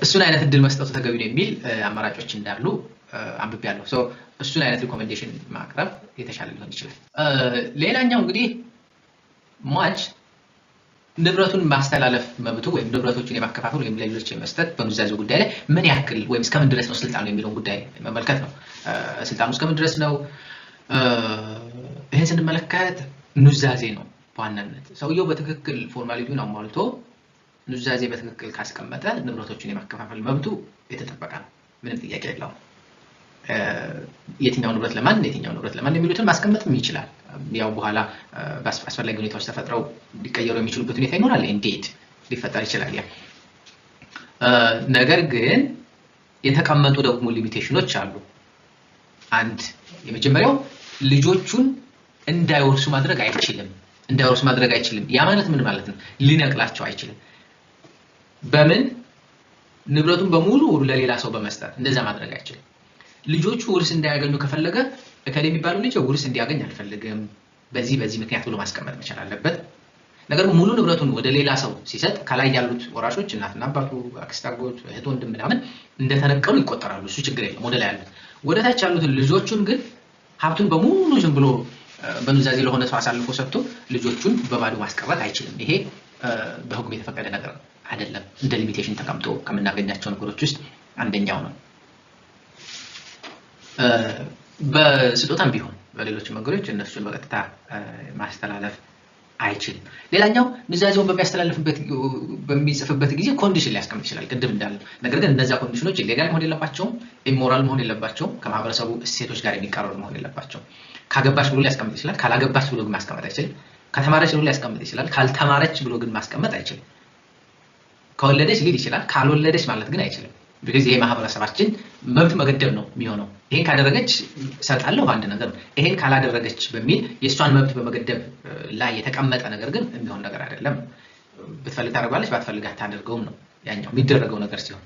እሱን አይነት እድል መስጠቱ ተገቢ ነው የሚል አማራጮች እንዳሉ አንብቤያለሁ። እሱን አይነት ሪኮሜንዴሽን ማቅረብ የተሻለ ሊሆን ይችላል። ሌላኛው እንግዲህ ሟች ንብረቱን ማስተላለፍ መብቱ ወይም ንብረቶችን የማከፋፈል ወይም ለሌሎች የመስጠት በኑዛዜው ጉዳይ ላይ ምን ያክል ወይም እስከምን ድረስ ነው ስልጣኑ የሚለውን ጉዳይ መመልከት ነው። ስልጣኑ እስከምን ድረስ ነው? ይህን ስንመለከት ኑዛዜ ነው በዋናነት ሰውየው በትክክል ፎርማሊቲውን አሟልቶ ኑዛዜ በትክክል ካስቀመጠ ንብረቶችን የማከፋፈል መብቱ የተጠበቀ ነው። ምንም ጥያቄ የለውም። የትኛው ንብረት ለማን የሚሉትን ማስቀመጥም ይችላል። ያው በኋላ አስፈላጊ ሁኔታዎች ተፈጥረው ሊቀየሩ የሚችሉበት ሁኔታ ይኖራል። እንዴት ሊፈጠር ይችላል ያ ነገር ግን የተቀመጡ ደግሞ ሊሚቴሽኖች አሉ። አንድ የመጀመሪያው ልጆቹን እንዳይወርሱ ማድረግ አይችልም። ያ ማለት ምን ማለት ነው? ሊነቅላቸው አይችልም። በምን ንብረቱን በሙሉ ለሌላ ሰው በመስጠት እንደዛ ማድረግ አይችልም። ልጆቹ ውርስ እንዳያገኙ ከፈለገ እከሌ የሚባለው ልጅ ውርስ እንዲያገኝ አልፈልግም በዚህ ምክንያት ብሎ ማስቀመጥ መቻል አለበት። ነገር ግን ሙሉ ንብረቱን ወደ ሌላ ሰው ሲሰጥ ከላይ ያሉት ወራሾች እናትና አባቱ፣ አክስት፣ አጎት፣ እህት፣ ወንድም ምናምን እንደተነቀሉ ይቆጠራሉ። እሱ ችግር የለም። ወደ ላይ ያሉት ወደ ታች ያሉትን ልጆቹን ግን ሀብቱን በሙሉ ዝም ብሎ በኑዛዜ ለሆነ ሰው አሳልፎ ሰጥቶ ልጆቹን በባዶ ማስቀረት አይችልም። ይሄ በህጉ የተፈቀደ ነገር አይደለም። እንደ ሊሚቴሽን ተቀምጦ ከምናገኛቸው ነገሮች ውስጥ አንደኛው ነው። በስጦታም ቢሆን በሌሎች መንገዶች እነሱን በቀጥታ ማስተላለፍ አይችልም። ሌላኛው ኑዛዜውን በሚጽፍበት ጊዜ ኮንዲሽን ሊያስቀምጥ ይችላል ቅድም እንዳለ። ነገር ግን እነዚያ ኮንዲሽኖች ኢሌጋል መሆን የለባቸውም፣ ኢሞራል መሆን የለባቸውም፣ ከማህበረሰቡ እሴቶች ጋር የሚቃረኑ መሆን የለባቸውም። ካገባች ብሎ ሊያስቀምጥ ይችላል፣ ካላገባች ብሎ ግን ማስቀመጥ አይችልም። ከተማረች ብሎ ሊያስቀምጥ ይችላል፣ ካልተማረች ብሎ ግን ማስቀመጥ አይችልም። ከወለደች ሊል ይችላል፣ ካልወለደች ማለት ግን አይችልም። because ይሄ ማህበረሰባችን መብት መገደብ ነው የሚሆነው። ይሄን ካደረገች ሰጣለሁ አንድ ነገር ነው፣ ይሄን ካላደረገች በሚል የእሷን መብት በመገደብ ላይ የተቀመጠ ነገር ግን የሚሆን ነገር አይደለም። ብትፈልግ ታደርጋለች፣ ባትፈልግ አታደርገውም ነው ያኛው የሚደረገው ነገር ሲሆን፣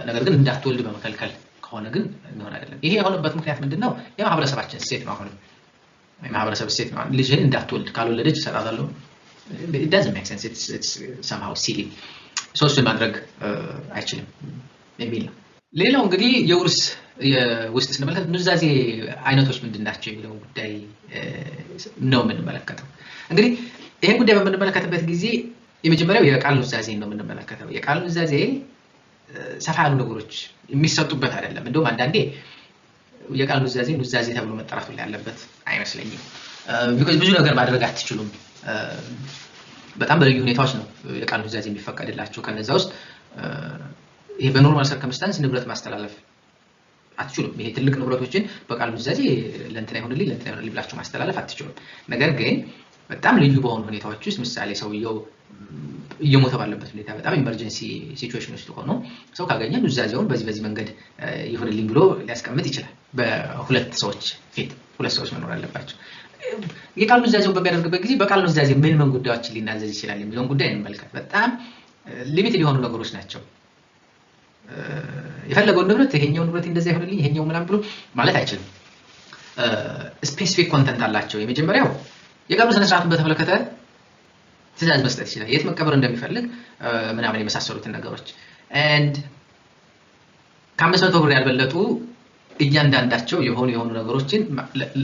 ነገር ግን እንዳትወልድ በመከልከል ከሆነ ግን የሚሆን አይደለም። ይሄ የሆነበት ምክንያት ምንድነው? የማህበረሰባችን እሴት ነው። አሁን የማህበረሰብ እሴት ነው። ልጅህን እንዳትወልድ ካልወለደች እሰጣታለሁ it doesn't make sense, it's somehow silly። እሱን ማድረግ አይችልም የሚል ነው። ሌላው እንግዲህ የውርስ ውስጥ ስንመለከት ኑዛዜ አይነቶች ምንድናቸው የሚለው ጉዳይ ነው የምንመለከተው። እንግዲህ ይሄን ጉዳይ በምንመለከትበት ጊዜ የመጀመሪያው የቃል ኑዛዜ ነው የምንመለከተው። የቃል ኑዛዜ ሰፋ ያሉ ነገሮች የሚሰጡበት አይደለም። እንደውም አንዳንዴ የቃል ኑዛዜ ተብሎ መጠራቱ ላይ ያለበት አይመስለኝም። ቢኮዝ ብዙ ነገር ማድረግ አትችሉም። በጣም በልዩ ሁኔታዎች ነው የቃል ኑዛዜ የሚፈቀድላቸው። ከነዛ ውስጥ ይሄ በኖርማል ሰርከምስታንስ ንብረት ማስተላለፍ አትችሉም። ይሄ ትልቅ ንብረቶችን በቃል ኑዛዜ ለእንትና ይሁንልኝ ብላችሁ ማስተላለፍ አትችሉም። ነገር ግን በጣም ልዩ በሆኑ ሁኔታዎች ውስጥ ምሳሌ ሰውየው እየሞተ ባለበት ሁኔታ በጣም ኢመርጀንሲ ሲቹዌሽን ውስጥ ሆኖ ሰው ካገኘ ኑዛዜውን በዚህ መንገድ ይሁንልኝ ብሎ ሊያስቀምጥ ይችላል። በሁለት ሰዎች ፊት ሁለት ሰዎች መኖር አለባቸው። የቃል ኑዛዜውን በሚያደርግበት ጊዜ በቃል ኑዛዜ ምን ጉዳዮችን ሊናዘዝ ይችላል የሚለውን ጉዳይ እንመልከት። በጣም ሊሚትድ የሆኑ ነገሮች ናቸው። የፈለገውን ንብረት ይሄኛው ንብረት እንደዛ ይሁንልኝ ይሄኛው ምናምን ብሎ ማለት አይችልም። ስፔሲፊክ ኮንተንት አላቸው። የመጀመሪያው የቀብር ስነ ስርዓቱን በተመለከተ ትዕዛዝ መስጠት ይችላል። የት መቀበር እንደሚፈልግ ምናምን የመሳሰሉትን ነገሮች and ከ500 ብር ያልበለጡ እያንዳንዳቸው የሆኑ ነገሮችን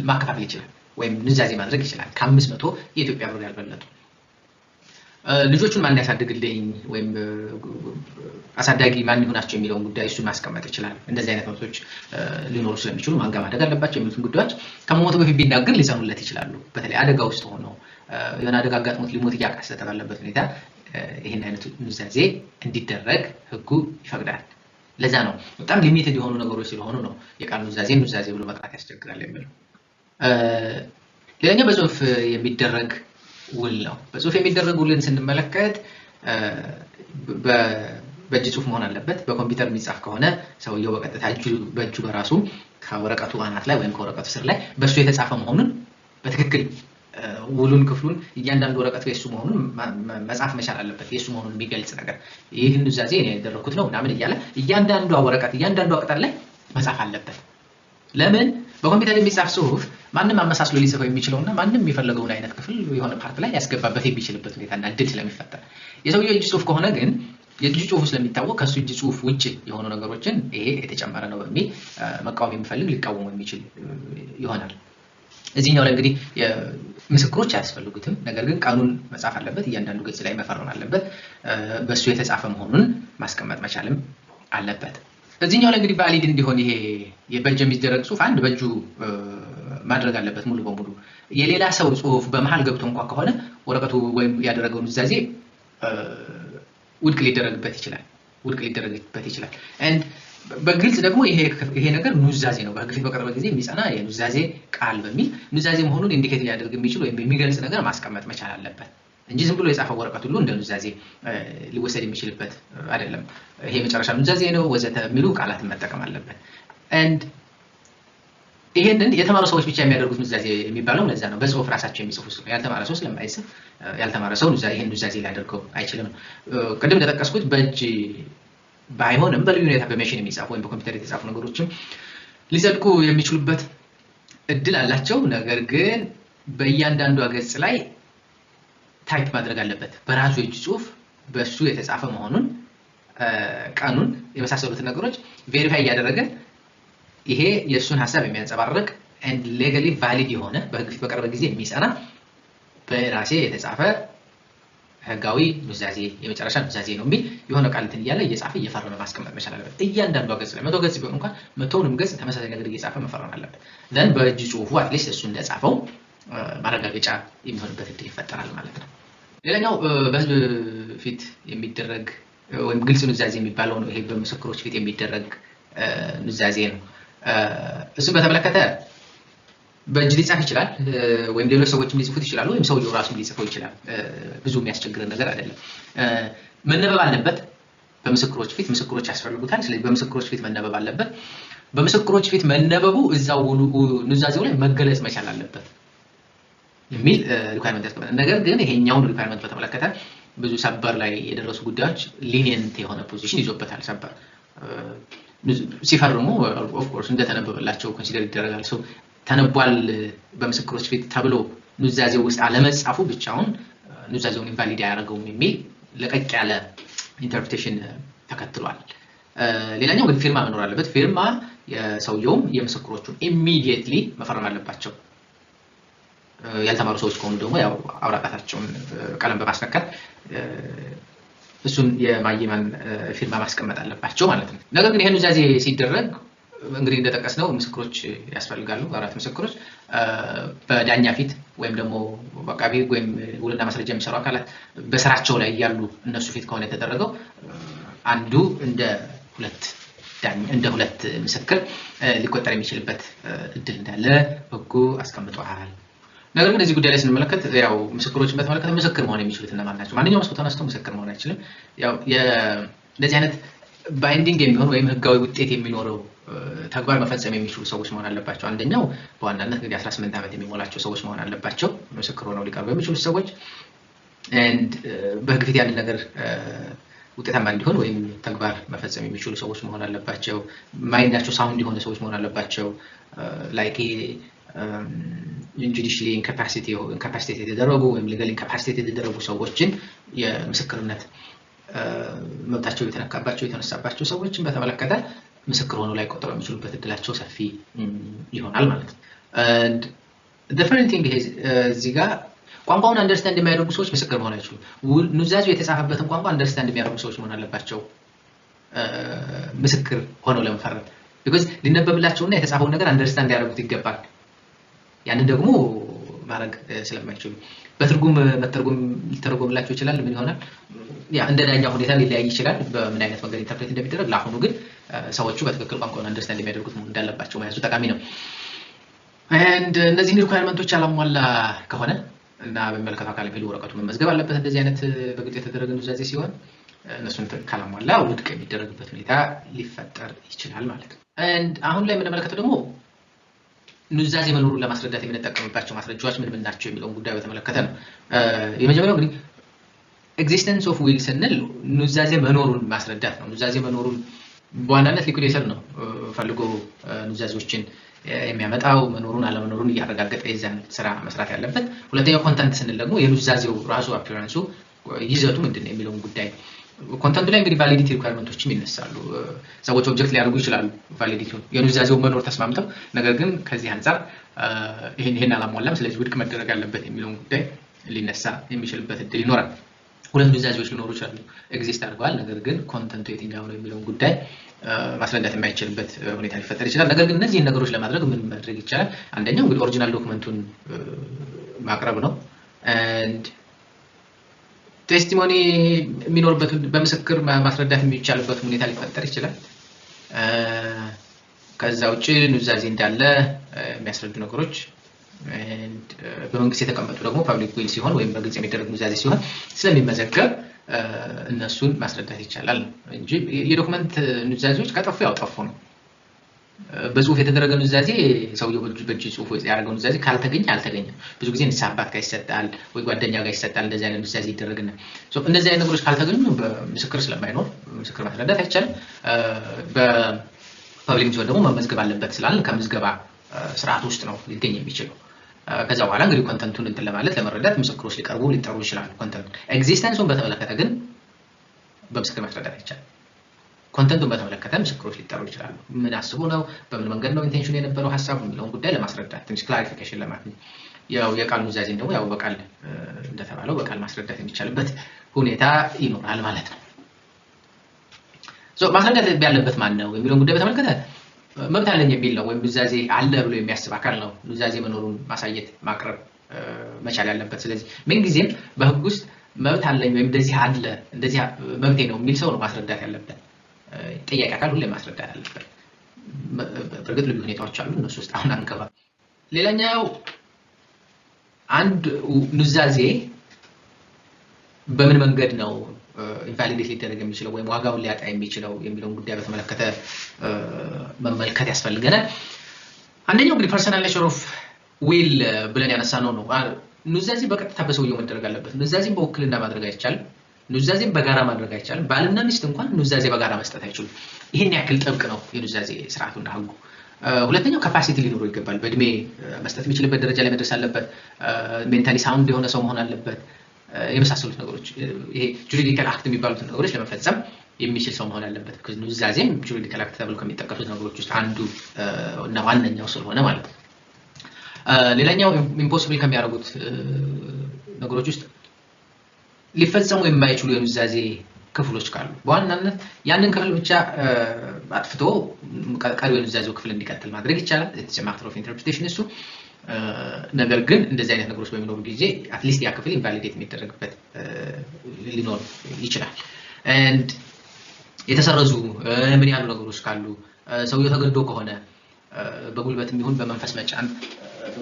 ማከፋፈል ይችላል ወይም ኑዛዜ ማድረግ ይችላል። ከ500 የኢትዮጵያ ብር ያልበለጡ ልጆቹን ማን ያሳድግልኝ ወይም አሳዳጊ ማን ይሆናቸው የሚለውን ጉዳይ እሱን ማስቀመጥ ይችላል። እንደዚህ አይነት መብቶች ሊኖሩ ስለሚችሉ ማን ጋር ማድረግ አለባቸው የሚሉትን ጉዳዮች ከመሞቱ በፊት ቢናገር ሊሰኑለት ይችላሉ። በተለይ አደጋ ውስጥ ሆኖ የሆነ አደጋ አጋጥሞት ሊሞት እያቃሰተ ባለበት ሁኔታ ይሄን አይነት ኑዛዜ እንዲደረግ ህጉ ይፈቅዳል። ለዛ ነው በጣም ሊሚትድ የሆኑ ነገሮች ስለሆኑ ነው የቃል ኑዛዜ ብሎ መጥራት ያስቸግራል የሚለው። ሌላኛው በጽሁፍ የሚደረግ ውል ነው። በጽሁፍ የሚደረግ ውልን ስንመለከት በእጅ ጽሁፍ መሆን አለበት። በኮምፒውተር የሚጻፍ ከሆነ ሰውየው በቀጥታ በእጁ በራሱ ከወረቀቱ አናት ላይ ወይም ከወረቀቱ ስር ላይ በሱ የተጻፈ መሆኑን በትክክል ውሉን ክፍሉን እያንዳንዱ ወረቀት የሱ መሆኑን መጻፍ መቻል አለበት። የሱ መሆኑን የሚገልጽ ነገር ይህን ኑዛዜ እኔ ያደረኩት ነው ምናምን እያለ እያንዳንዱ ወረቀት እያንዳንዱ ቅጠል ላይ መጻፍ አለበት። ለምን? በኮምፒውተር የሚጻፍ ጽሁፍ ማንም አመሳስሎ ሊጽፈው የሚችለውና ማንም የሚፈልገውን አይነት ክፍል የሆነ ፓርት ላይ ያስገባበት የሚችልበት ሁኔታና እድል ስለሚፈጠር፣ የሰውየው እጅ ጽሁፍ ከሆነ ግን የእጅ ጽሁፍ ስለሚታወቅ ከሱ እጅ ጽሁፍ ውጭ የሆኑ ነገሮችን ይሄ የተጨመረ ነው በሚል መቃወም የሚፈልግ ሊቃወሙ የሚችል ይሆናል። እዚህኛው ላይ እንግዲህ ምስክሮች አያስፈልጉትም። ነገር ግን ቃሉን መጻፍ አለበት። እያንዳንዱ ገጽ ላይ መፈረም አለበት። በሱ የተጻፈ መሆኑን ማስቀመጥ መቻልም አለበት። እዚህኛው ላይ እንግዲህ ቫሊድ እንዲሆን ይሄ በእጅ የሚደረግ ጽሁፍ አንድ በእጁ ማድረግ አለበት ሙሉ በሙሉ። የሌላ ሰው ጽሁፍ በመሃል ገብቶ እንኳን ከሆነ ወረቀቱ ወይም ያደረገው ኑዛዜ ውድቅ ሊደረግበት ይችላል። and በግልጽ ደግሞ ይሄ ነገር ኑዛዜ ነው በህግ ፊት በቀረበ ጊዜ የሚጸና የኑዛዜ ቃል በሚል ኑዛዜ መሆኑን ኢንዲኬት ሊያደርግ የሚችል ወይም የሚገልጽ ነገር ማስቀመጥ መቻል አለበት እንጂ ዝም ብሎ የጻፈው ወረቀት ሁሉ እንደ ኑዛዜ ሊወሰድ የሚችልበት አይደለም። ይሄ መጨረሻ ኑዛዜ ነው ወዘተ የሚሉ ቃላትን መጠቀም አለበት። and ይሄንን የተማሩ ሰዎች ብቻ የሚያደርጉት ኑዛዜ የሚባለው ለዛ ነው። በጽሁፍ ራሳቸው የሚጽፉ ያልተማረ ሰው ስለማይጽፍ ያልተማረ ሰው ይሄን ኑዛዜ ሊያደርገው አይችልም። ቅድም እንደጠቀስኩት በእጅ ባይሆንም በልዩ ሁኔታ በሜሽን የሚጻፉ ወይም በኮምፒውተር የተጻፉ ነገሮችም ሊጸድቁ የሚችሉበት እድል አላቸው። ነገር ግን በእያንዳንዱ ገጽ ላይ ታይፕ ማድረግ አለበት በራሱ የእጅ ጽሁፍ በሱ የተጻፈ መሆኑን ቀኑን የመሳሰሉትን ነገሮች ቬሪፋይ እያደረገ ይሄ የሱን ሐሳብ የሚያንጸባርቅ and legally valid የሆነ በህግ ፊት በቀረበ ጊዜ የሚጸና በራሴ የተጻፈ ህጋዊ ኑዛዜ የመጨረሻ ኑዛዜ ነው የሚል የሆነ ቃል እንትን እያለ እየጻፈ እየፈረመ ማስቀመጥ መቻል አለበት። እያንዳንዱ ገጽ ላይ 100 ገጽ ቢሆን እንኳን 100ንም ገጽ ተመሳሳይ ነገር እየጻፈ መፈረም አለበት። then በእጅ ጽሁፉ አትሊስት እሱ እንደጻፈው ማረጋገጫ የሚሆንበት እድል ይፈጠራል ማለት ነው። ሌላኛው በህዝብ ፊት የሚደረግ ወይም ግልጽ ኑዛዜ የሚባለው ነው። ይሄ በምስክሮች ፊት የሚደረግ ኑዛዜ ነው። እሱን በተመለከተ በእጅ ሊጻፍ ይችላል ወይም ሌሎች ሰዎችም ሊጽፉት ይችላሉ ወይም ሰውየው ራሱም ሊጽፈው ይችላል። ብዙ የሚያስቸግር ነገር አይደለም። መነበብ አለበት በምስክሮች ፊት። ምስክሮች ያስፈልጉታል። ስለዚህ በምስክሮች ፊት መነበብ አለበት። በምስክሮች ፊት መነበቡ እዛው ኑዛዜው ላይ መገለጽ መቻል አለበት የሚል ሪኳየርመንት ያስቀምጣል። ነገር ግን ይሄኛውን ሪኳየርመንት በተመለከተ ብዙ ሰበር ላይ የደረሱ ጉዳዮች ሊኒየንት የሆነ ፖዚሽን ይዞበታል። ሰበር ሲፈርሙ ኦፍ ኮርስ እንደተነበበላቸው ኮንሲደር ይደረጋል። ሰው ተነቧል በምስክሮች ፊት ተብሎ ኑዛዜው ውስጥ አለመጻፉ ብቻውን ኑዛዜውን ኢንቫሊድ አያደርገውም የሚል ለቀቅ ያለ ኢንተርፕሬቴሽን ተከትሏል። ሌላኛው ግን ፊርማ መኖር አለበት። ፊርማ የሰውየውም የምስክሮቹን ኢሚዲየትሊ መፈረም አለባቸው። ያልተማሩ ሰዎች ከሆኑ ደግሞ ያው አውራጣታቸውን ቀለም በማስነካት እሱን የማየማን ፊርማ ማስቀመጥ አለባቸው ማለት ነው። ነገር ግን ይሄን ኑዛዜ ሲደረግ እንግዲህ እንደጠቀስነው ምስክሮች ያስፈልጋሉ። አራት ምስክሮች በዳኛ ፊት ወይም ደግሞ በአቃቤ ሕግ ወይም ውልና ማስረጃ የሚሰሩ አካላት በስራቸው ላይ ያሉ እነሱ ፊት ከሆነ የተደረገው አንዱ እንደ ሁለት ምስክር ሊቆጠር የሚችልበት እድል እንዳለ ሕጉ አስቀምጧል። ነገር ግን እዚህ ጉዳይ ላይ ስንመለከት ያው ምስክሮችን በተመለከተ ምስክር መሆን የሚችሉት እነማን ናቸው? ማንኛውም ሰው ተነስቶ ምስክር መሆን አይችልም። ያው እንደዚህ አይነት ባይንዲንግ የሚሆን ወይም ህጋዊ ውጤት የሚኖረው ተግባር መፈጸም የሚችሉ ሰዎች መሆን አለባቸው። አንደኛው በዋናነት እንግዲህ 18 ዓመት የሚሞላቸው ሰዎች መሆን አለባቸው ምስክር ሆነው ሊቀርቡ የሚችሉ ሰዎች። በህግ ፊት ያንን ነገር ውጤታማ እንዲሆን ወይም ተግባር መፈጸም የሚችሉ ሰዎች መሆን አለባቸው። ማይንዳቸው ሳውንድ የሆነ ሰዎች መሆን አለባቸው። ላይክ ጁዲሻሊ ኢንካፓሲቴት የተደረጉ ወይም ሌጋሊ ኢንካፓሲቴት የተደረጉ ሰዎችን የምስክርነት መብታቸው የተነካባቸው የተነሳባቸው ሰዎችን በተመለከተ ምስክር ሆነው ላይ ቆጠሩ የሚችሉበት እድላቸው ሰፊ ይሆናል ማለት ነው። and the funny thing is እዚህ ጋር ቋንቋውን አንደርስታንድ የሚያደርጉ ሰዎች ምስክር መሆን አይችሉም። ኑዛዜው የተጻፈበትን ቋንቋ አንደርስታንድ የሚያደርጉ ሰዎች መሆን አለባቸው ምስክር ሆነው ለመፈረም because ሊነበብላቸውና የተጻፈውን ነገር አንደርስታንድ ያደርጉት ይገባል። ያንን ደግሞ ማድረግ ስለማይችሉ በትርጉም ሊተረጎምላቸው ይችላል። ምን ይሆናል ያ እንደ ዳኛው ሁኔታ ሊለያይ ይችላል በምን አይነት መንገድ ኢንተርፕሬት እንደሚደረግ። ለአሁኑ ግን ሰዎቹ በትክክል ቋንቋውን አንደርስታንድ የሚያደርጉት እንዳለባቸው መያዙ ጠቃሚ ነው። and እነዚህን ሪኳየርመንቶች አላሟላ ከሆነ እና በሚመለከተው አካል ሄዶ ወረቀቱ መመዝገብ አለበት። እንደዚህ አይነት በግልጽ የተደረገ ኑዛዜ ሲሆን እነሱን ካላሟላ ውድቅ የሚደረግበት ሁኔታ ሊፈጠር ይችላል ማለት ነው። and አሁን ላይ የምንመለከተው ደግሞ ኑዛዜ መኖሩን ለማስረዳት የምንጠቀምባቸው ማስረጃዎች ምን ናቸው የሚለውን ጉዳይ በተመለከተ ነው። የመጀመሪያው እንግዲህ ኤግዚስተንስ ኦፍ ዊል ስንል ኑዛዜ መኖሩን ማስረዳት ነው። ኑዛዜ መኖሩን በዋናነት ሊኩዴተር ነው ፈልጎ ኑዛዜዎችን የሚያመጣው መኖሩን አለመኖሩን እያረጋገጠ የዛን ስራ መስራት ያለበት። ሁለተኛው ኮንተንት ስንል ደግሞ የኑዛዜው ራሱ አፒራንሱ ይዘቱ ምንድነው የሚለውን ጉዳይ ኮንተንቱ ላይ እንግዲህ ቫሊዲቲ ሪኳየርመንቶችም ይነሳሉ። ሰዎች ኦብጀክት ሊያደርጉ ይችላሉ ቫሊዲቲውን የኑዛዜው መኖር ተስማምተው፣ ነገር ግን ከዚህ አንፃር ይሄን አላሟላም ስለዚህ ውድቅ መደረግ አለበት የሚለውን ጉዳይ ሊነሳ የሚችልበት እድል ይኖራል። ሁለት ኑዛዜዎች ሊኖሩ ይችላሉ ኤግዚስት አድርገዋል፣ ነገር ግን ኮንተንቱ የትኛው ነው የሚለውን ጉዳይ ማስረዳት የማይችልበት ሁኔታ ሊፈጠር ይችላል። ነገር ግን እነዚህን ነገሮች ለማድረግ ምን ማድረግ ይቻላል? አንደኛው እንግዲህ ኦሪጂናል ዶክመንቱን ማቅረብ ነው። and ቴስቲሞኒ የሚኖርበት በምስክር ማስረዳት የሚቻልበት ሁኔታ ሊፈጠር ይችላል። ከዛ ውጪ ኑዛዜ እንዳለ የሚያስረዱ ነገሮች በመንግስት የተቀመጡ ደግሞ ፐብሊክ ዊል ሲሆን ወይም በግልጽ የሚደረግ ኑዛዜ ሲሆን ስለሚመዘገብ እነሱን ማስረዳት ይቻላል እንጂ የዶክመንት ኑዛዜዎች ከጠፉ ያው ጠፉ ነው። በጽሁፍ የተደረገ ኑዛዜ ሰውየው በእጅ ጽሁፍ ያደረገው ኑዛዜ ካልተገኘ አልተገኘም። ብዙ ጊዜ ንስሐ አባት ጋር ይሰጣል ወይ ጓደኛ ጋር ይሰጣል። እንደዚህ አይነት ኑዛዜ ይደረግና እነዚህ አይነት ነገሮች ካልተገኙ በምስክር ስለማይኖር ምስክር ማስረዳት አይቻልም። በፐብሊክ ሲሆን ደግሞ መመዝገብ አለበት ስላልን ከምዝገባ ስርዓት ውስጥ ነው ሊገኝ የሚችለው። ከዛ በኋላ እንግዲህ ኮንተንቱን እንትን ለማለት ለመረዳት ምስክሮች ሊቀርቡ ሊጠሩ ይችላሉ። ኮንተንቱ ኤግዚስተንሱን በተመለከተ ግን በምስክር ማስረዳት አይቻልም። ኮንተንቱን በተመለከተ ምስክሮች ሊጠሩ ይችላሉ። ምን አስቡ ነው፣ በምን መንገድ ነው ኢንቴንሽን የነበረው ሐሳቡ የሚለውን ጉዳይ ለማስረዳት ትንሽ ክላሪፊኬሽን ለማግኘት ያው የቃል ኑዛዜን ደግሞ ያው በቃል እንደተባለው በቃል ማስረዳት የሚቻልበት ሁኔታ ይኖራል ማለት ነው። ማስረዳት ያለበት ማን ነው የሚለውን ጉዳይ በተመለከተ መብት አለኝ የሚል ነው ወይም ኑዛዜ አለ ብሎ የሚያስብ አካል ነው ኑዛዜ መኖሩን ማሳየት ማቅረብ መቻል ያለበት። ስለዚህ ምን ጊዜም በህግ ውስጥ መብት አለኝ ወይም እንደዚህ አለ እንደዚህ መብቴ ነው የሚል ሰው ነው ማስረዳት ያለበት። ጥያቄ አካል ሁሌ ማስረዳት አለበት። በእርግጥ ልዩ ሁኔታዎች አሉ፣ እነሱ ውስጥ አሁን አንገባም። ሌላኛው አንድ ኑዛዜ በምን መንገድ ነው ኢንቫሊዴት ሊደረግ የሚችለው ወይም ዋጋውን ሊያጣ የሚችለው የሚለውን ጉዳይ በተመለከተ መመልከት ያስፈልገናል። አንደኛው እንግዲህ ፐርሰናል ኔቸር ኦፍ ዊል ብለን ያነሳነው ነው። ኑዛዜ በቀጥታ በሰውየው መደረግ አለበት። ኑዛዜን በውክልና ማድረግ አይቻልም። ኑዛዜን በጋራ ማድረግ አይቻልም። ባልና ሚስት እንኳን ኑዛዜ በጋራ መስጠት አይችሉም። ይሄን ያክል ጥብቅ ነው የኑዛዜ ስርዓቱና ህጉ። ሁለተኛው ካፓሲቲ ሊኖረው ይገባል። በእድሜ መስጠት የሚችልበት ደረጃ ላይ መድረስ አለበት። ሜንታሊ ሳውንድ የሆነ ሰው መሆን አለበት። የመሳሰሉት ነገሮች ይሄ ጁሪዲካል አክት የሚባሉት ነገሮች ለመፈጸም የሚችል ሰው መሆን አለበት። ኑዛዜም ጁሪዲካል አክት ተብሎ ከሚጠቀሱት ነገሮች ውስጥ አንዱ እና ዋነኛው ስለሆነ ማለት ነው። ሌላኛው ኢምፖሲብል ከሚያደርጉት ነገሮች ውስጥ ሊፈጸሙ የማይችሉ የኑዛዜ ክፍሎች ካሉ በዋናነት ያንን ክፍል ብቻ አጥፍቶ ቀሪው የኑዛዜው ክፍል እንዲቀጥል ማድረግ ይቻላል። it's a matter of interpretation እሱ ነገር ግን እንደዚህ አይነት ነገሮች በሚኖሩ ጊዜ አትሊስት ያ ክፍል ኢንቫሊዴት የሚደረግበት ሊኖር ይችላል። and የተሰረዙ ምን ያሉ ነገሮች ካሉ ሰውየው ተገዶ ከሆነ በጉልበትም ይሁን በመንፈስ መጫን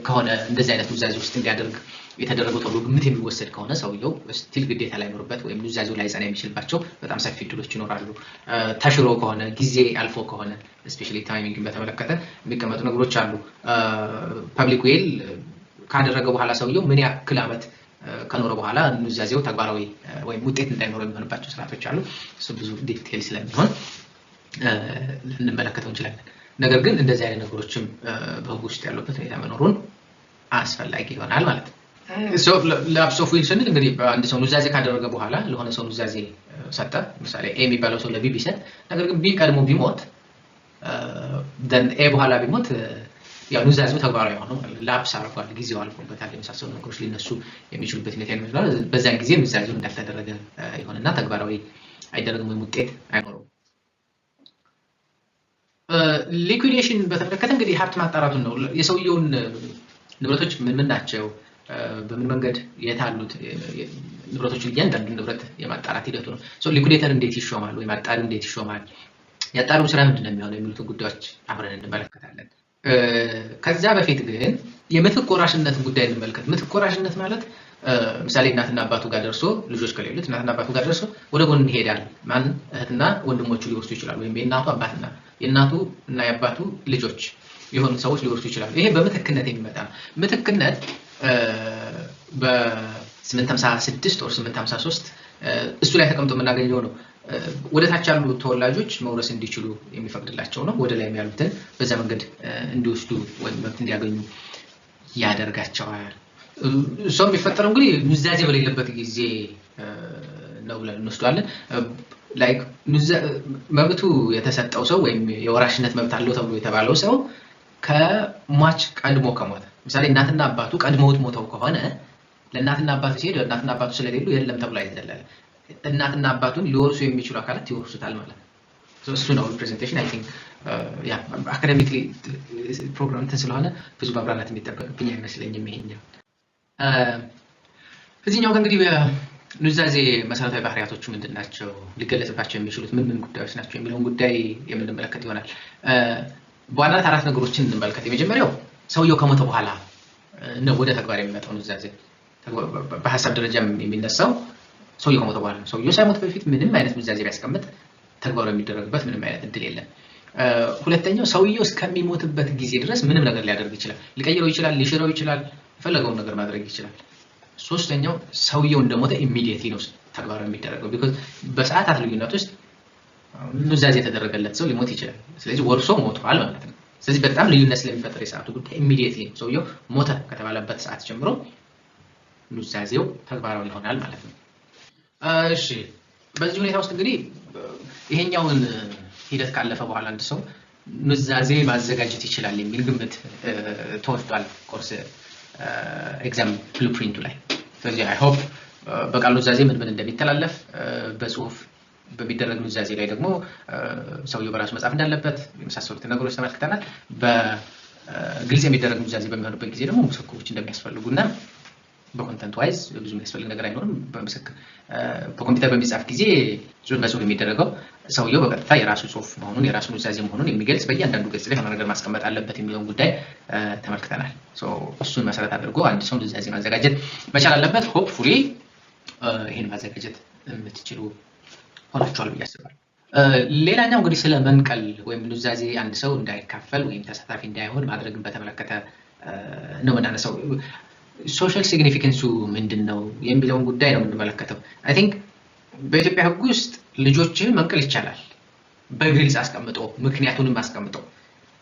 ከሆነ እንደዚህ አይነት ኑዛዜ ውስጥ እንዲያደርግ የተደረገው ተብሎ ግምት የሚወሰድ ከሆነ ሰውየው ስቲል ግዴታ ላይ ኖርበት ወይም ኑዛዜው ላይ ጸና የሚችልባቸው በጣም ሰፊ እድሎች ይኖራሉ። ተሽሮ ከሆነ ጊዜ አልፎ ከሆነ ስፔሻሊ ታይሚንግን በተመለከተ የሚቀመጡ ነገሮች አሉ። ፐብሊክ ዌል ካደረገ በኋላ ሰውየው ምን ያክል ዓመት ከኖረ በኋላ ኑዛዜው ተግባራዊ ወይም ውጤት እንዳይኖር የሚሆንባቸው ስርዓቶች አሉ። እሱ ብዙ ዲቴል ስለሚሆን ልንመለከተው እንችላለን። ነገር ግን እንደዚህ አይነት ነገሮችም በህግ ውስጥ ያሉበት ሁኔታ መኖሩን አስፈላጊ ይሆናል ማለት ነው። ሶ ላፕስ ኦፍ ዊል ስንል እንግዲህ አንድ ሰው ኑዛዜ ካደረገ በኋላ ለሆነ ሰው ኑዛዜ ሰጠ። ምሳሌ ኤ የሚባለው ሰው ለቢ ቢሰጥ ነገር ግን ቢ ቀድሞ ቢሞት ደን ኤ በኋላ ቢሞት ያው ኑዛዜው ተግባራዊ ሆኖ ላፕስ አድርጓል፣ ጊዜው አልፎበታል፣ የመሳሰሉ ነገሮች ሊነሱ የሚችሉበት ሁኔታ ይኖራል። በዛን ጊዜ ኑዛዜው እንዳልተደረገ ይሆንና ተግባራዊ አይደረግም ወይም ውጤት አይኖረውም። ሊኩዊዴሽን በተመለከተ እንግዲህ ሀብት ማጣራቱን ነው። የሰውየውን ንብረቶች ምን ናቸው፣ በምን መንገድ የታሉት ንብረቶችን እያንዳንዱ ንብረት የማጣራት ሂደቱ ነው። ሶ ሊኩዊዴተር እንዴት ይሾማል ወይም አጣሪው እንዴት ይሾማል፣ ያጣሪው ስራ ምንድን ነው የሚሆነው የሚሉትን ጉዳዮች አብረን እንመለከታለን። ከዛ በፊት ግን የምትክ ወራሽነትን ጉዳይ እንመልከት። ምትክ ወራሽነት ማለት ምሳሌ እናትና አባቱ ጋር ደርሶ ልጆች ከሌሉት እናትና አባቱ ጋር ደርሶ ወደ ጎን ይሄዳል። ማን እህትና ወንድሞቹ ሊወርሱ ይችላሉ፣ ወይም የእናቱ አባትና የእናቱ እና የአባቱ ልጆች የሆኑ ሰዎች ሊወርሱ ይችላሉ። ይሄ በምትክነት የሚመጣ ነው። ምትክነት በ856 ወር 853 እሱ ላይ ተቀምጦ የምናገኘው ነው። ወደ ታች ያሉ ተወላጆች መውረስ እንዲችሉ የሚፈቅድላቸው ነው። ወደ ላይ ያሉትን በዛ መንገድ እንዲወስዱ ወይም መብት እንዲያገኙ ያደርጋቸዋል። ሰው የሚፈጠረው እንግዲህ ኑዛዜ በሌለበት ጊዜ ነው ብለን እንወስዳለን። ላይክ መብቱ የተሰጠው ሰው ወይም የወራሽነት መብት አለው ተብሎ የተባለው ሰው ከሟች ቀድሞ ከሞተ፣ ምሳሌ እናትና አባቱ ቀድሞት ሞተው ከሆነ ለእናትና አባቱ ሲሄድ እናትና አባቱ ስለሌሉ የለም ተብሎ አይዘለለ። እናትና አባቱን ሊወርሱ የሚችሉ አካላት ይወርሱታል ማለት ነው። እሱ ነው ሪፕሬዘንቴሽን። አይ ቲንክ ያ አካዳሚክሊ ፕሮግራም እንትን ስለሆነ ብዙ ማብራራት የሚጠበቅብኝ አይመስለኝም ይሄኛው። እዚህኛው እንግዲህ ኑዛዜ መሰረታዊ ባህሪያቶቹ ምንድን ናቸው፣ ሊገለጽባቸው የሚችሉት ምን ምን ጉዳዮች ናቸው የሚለውን ጉዳይ የምንመለከት ይሆናል። በዋናነት አራት ነገሮችን እንመልከት። የመጀመሪያው ሰውየው ከሞተ በኋላ ነው ወደ ተግባር የሚመጣው ኑዛዜ። በሀሳብ ደረጃ የሚነሳው ሰውየው ከሞተ በኋላ ነው። ሰውየው ሳይሞት በፊት ምንም አይነት ኑዛዜ ቢያስቀምጥ ተግባራዊ የሚደረግበት ምንም አይነት እድል የለም። ሁለተኛው ሰውየው እስከሚሞትበት ጊዜ ድረስ ምንም ነገር ሊያደርግ ይችላል፣ ሊቀይረው ይችላል፣ ሊሽረው ይችላል፣ የፈለገውን ነገር ማድረግ ይችላል። ሶስተኛው ሰውየው እንደሞተ ኢሚዲየትሊ ነው ተግባራዊ የሚደረገው። ቢኮዝ በሰዓታት ልዩነት ውስጥ ኑዛዜ የተደረገለት ሰው ሊሞት ይችላል። ስለዚህ ወርሶ ሞቷል ማለት ነው። ስለዚህ በጣም ልዩነት ስለሚፈጠር የሰዓቱ ጉዳይ ኢሚዲየትሊ ሰውየው ሞተ ከተባለበት ሰዓት ጀምሮ ኑዛዜው ተግባራዊ ይሆናል ማለት ነው። እሺ፣ በዚህ ሁኔታ ውስጥ እንግዲህ ይሄኛውን ሂደት ካለፈ በኋላ አንድ ሰው ኑዛዜ ማዘጋጀት ይችላል የሚል ግምት ተወስዷል ኮርስ ኤግዛም ብሉፕሪንቱ ላይ። ስለዚህ አይ ሆፕ በቃል ኑዛዜ ምን ምን እንደሚተላለፍ በጽሁፍ በሚደረግ ኑዛዜ ላይ ደግሞ ሰውየው በራሱ መጻፍ እንዳለበት የመሳሰሉት ነገሮች ተመልክተናል። በግልጽ የሚደረግ ኑዛዜ በሚሆንበት ጊዜ ደግሞ ምስክሮች እንደሚያስፈልጉና በኮንተንት ዋይዝ ብዙ የሚያስፈልግ ነገር አይኖርም። በኮምፒውተር በሚጻፍ ጊዜ በጽሁፍ የሚደረገው ሰውየው በቀጥታ የራሱ ጽሁፍ መሆኑን የራሱ ኑዛዜ መሆኑን የሚገልጽ በእያንዳንዱ ገጽ ላይ የሆነ ነገር ማስቀመጥ አለበት የሚለውን ጉዳይ ተመልክተናል። እሱን መሰረት አድርጎ አንድ ሰው ኑዛዜ ማዘጋጀት መቻል አለበት። ሆፕፉሊ ይህን ማዘጋጀት የምትችሉ ሆናችኋል ብዬ አስባለሁ። ሌላኛው እንግዲህ ስለ መንቀል ወይም ኑዛዜ አንድ ሰው እንዳይካፈል ወይም ተሳታፊ እንዳይሆን ማድረግን በተመለከተ ነው የምናነሳው። ሶሻል ሲግኒፊካንሱ ምንድን ነው የሚለውን ጉዳይ ነው የምንመለከተው። አይ ቲንክ በኢትዮጵያ ሕግ ውስጥ ልጆችን መንቀል ይቻላል በግልጽ አስቀምጦ ምክንያቱንም አስቀምጦ።